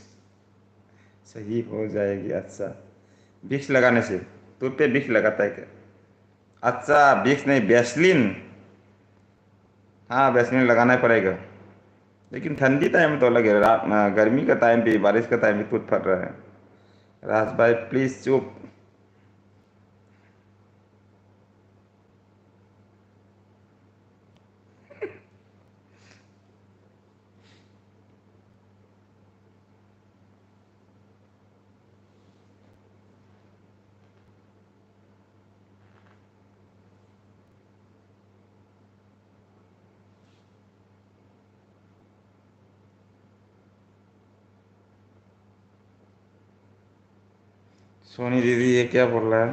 सही हो जाएगी। अच्छा, बिक्स लगाने से टूथ पे बिक्स लगाता है क्या? अच्छा बिक्स नहीं, वैसलीन। हाँ वैसलीन लगाना पड़ेगा। लेकिन ठंडी टाइम तो अलग है, रात गर्मी का टाइम भी, बारिश का टाइम भी टूट फट रहा है। राज भाई प्लीज चुप। सोनी दीदी ये क्या बोल रहा है?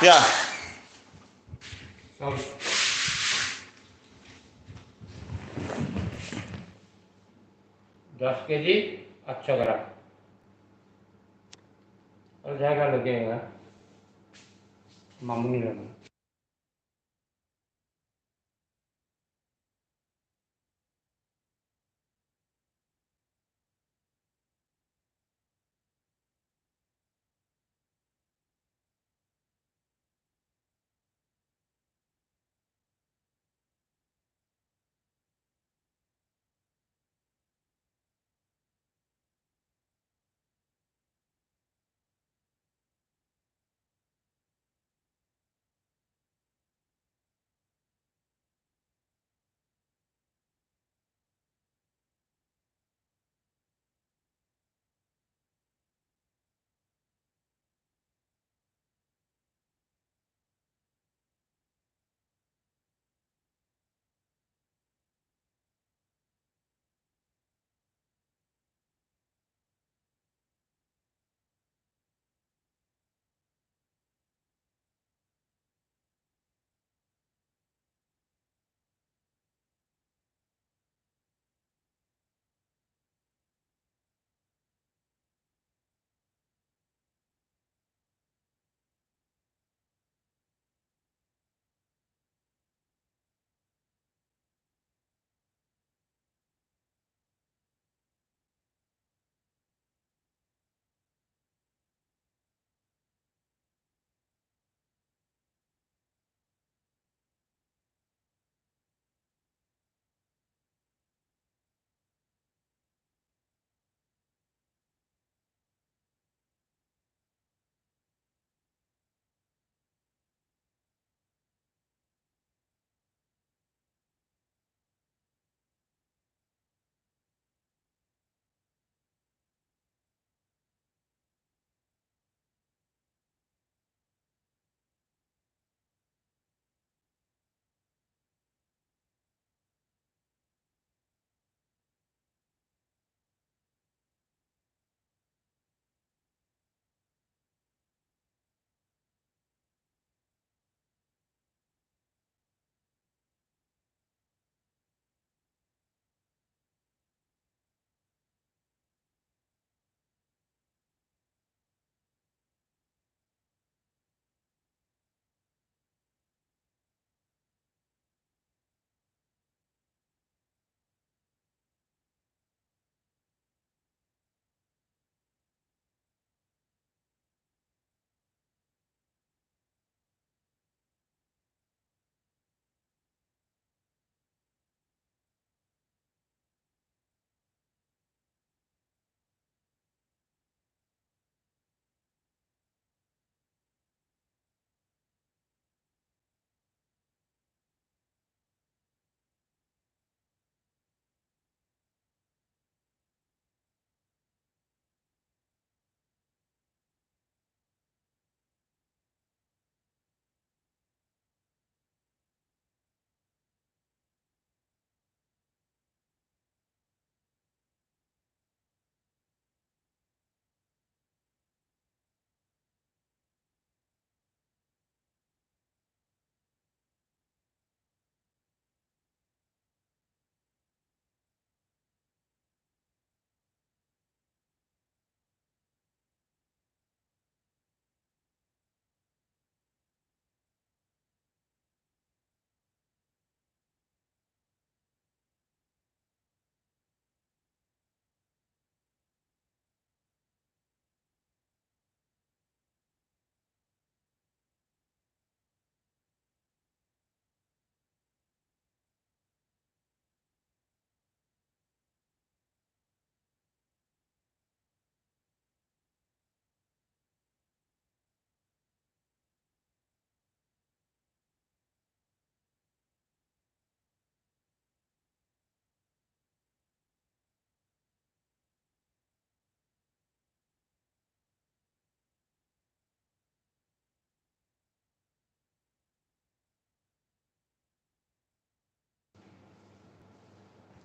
क्या? सब 10 केजी 800 ग्राम और जाएगा लगेगा मामूली लगेगा।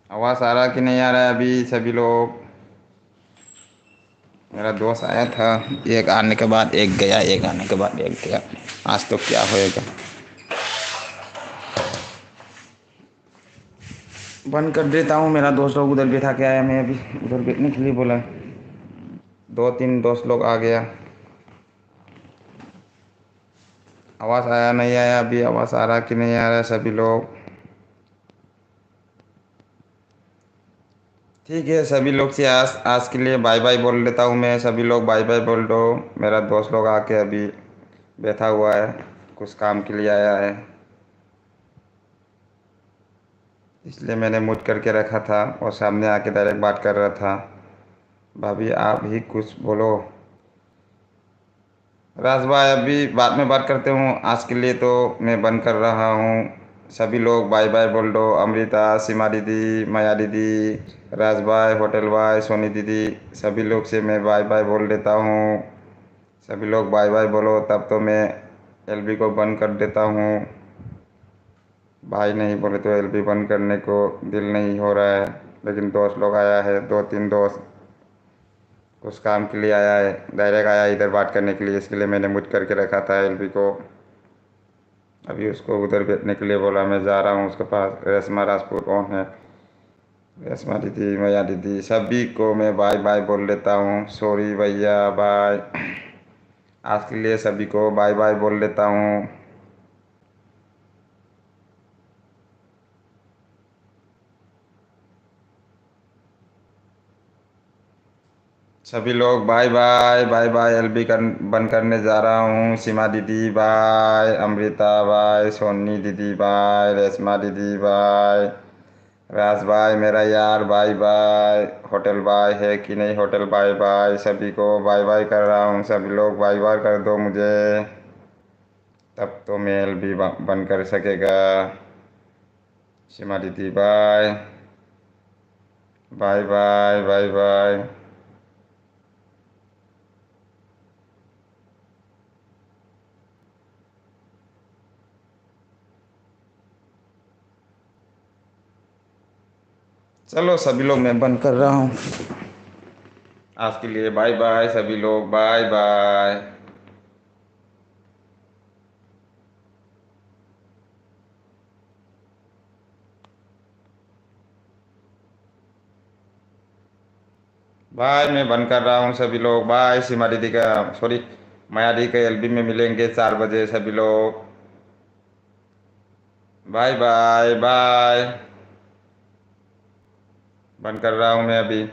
आवाज़ आ रहा कि नहीं आ रहा है अभी सभी लोग? मेरा दोस्त आया था, एक आने के बाद एक गया, एक आने के बाद एक गया। आज तो क्या होएगा। बंद कर देता हूँ। मेरा दोस्त लोग उधर बैठा के आया, मैं अभी उधर बैठने के लिए बोला। 2-3 दोस्त लोग आ गया। आवाज़ आया नहीं आया अभी? आवाज़ आ रहा कि नहीं आ रहा है सभी लोग? ठीक है, सभी लोग से आज आज के लिए बाय बाय बोल लेता हूँ मैं। सभी लोग बाय बाय बोल दो। मेरा दोस्त लोग आके अभी बैठा हुआ है, कुछ काम के लिए आया है, इसलिए मैंने म्यूट करके रखा था और सामने आके डायरेक्ट बात कर रहा था। भाभी आप ही कुछ बोलो। राज भाई अभी बाद में बात करते हूँ, आज के लिए तो मैं बंद कर रहा हूँ। सभी लोग बाय बाय बोल दो। अमृता, सीमा दीदी, माया दीदी, राज भाई, होटल भाई, सोनी दीदी, सभी लोग से मैं बाय बाय बोल देता हूँ। सभी लोग बाय बाय बोलो, तब तो मैं एलबी को बंद कर देता हूँ। भाई नहीं बोले तो एलबी बंद करने को दिल नहीं हो रहा है, लेकिन दोस्त लोग आया है, 2-3 दोस्त उस काम के लिए आया है, डायरेक्ट आया इधर बात करने के लिए, इसके लिए मैंने म्यूट करके रखा था एलबी को। अभी उसको उधर बैठने के लिए बोला, मैं जा रहा हूँ उसके पास। रेशमा राजपूत कौन है? रेशमा दीदी, मैया दीदी, सभी को मैं बाय बाय बोल लेता हूँ। सॉरी भैया, बाय। आज के लिए सभी को बाय बाय बोल लेता हूँ। सभी लोग बाय बाय, बाय बाय। एलबी बंद करने जा रहा हूँ। सीमा दीदी बाय, अमृता बाय, सोनी दीदी बाय, रेशमा दीदी बाय, राज भाई मेरा यार बाय बाय। होटल बाय है कि नहीं? Hotel bye bye. सभी को बाय बाय कर रहा हूँ। सभी लोग बाय बाय कर दो मुझे, तब तो मेल भी बंद कर सकेगा। सीमा दीदी bye, bye bye, bye bye. चलो सभी लोग, मैं बंद कर रहा हूँ आज के लिए। बाय बाय सभी लोग, बाय बाय। बाय, मैं बंद कर रहा हूँ सभी लोग। बाय। सीमा दीदी का, सॉरी, माया दी के एलबी में मिलेंगे 4 बजे सभी लोग। Bye bye, bye. बंद कर रहा हूँ मैं अभी।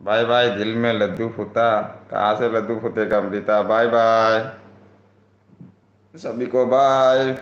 Bye bye. दिल में लड्डू फूटा, कहाँ से लड्डू फूटेगा अमृता? बाय बाय सभी को, बाय।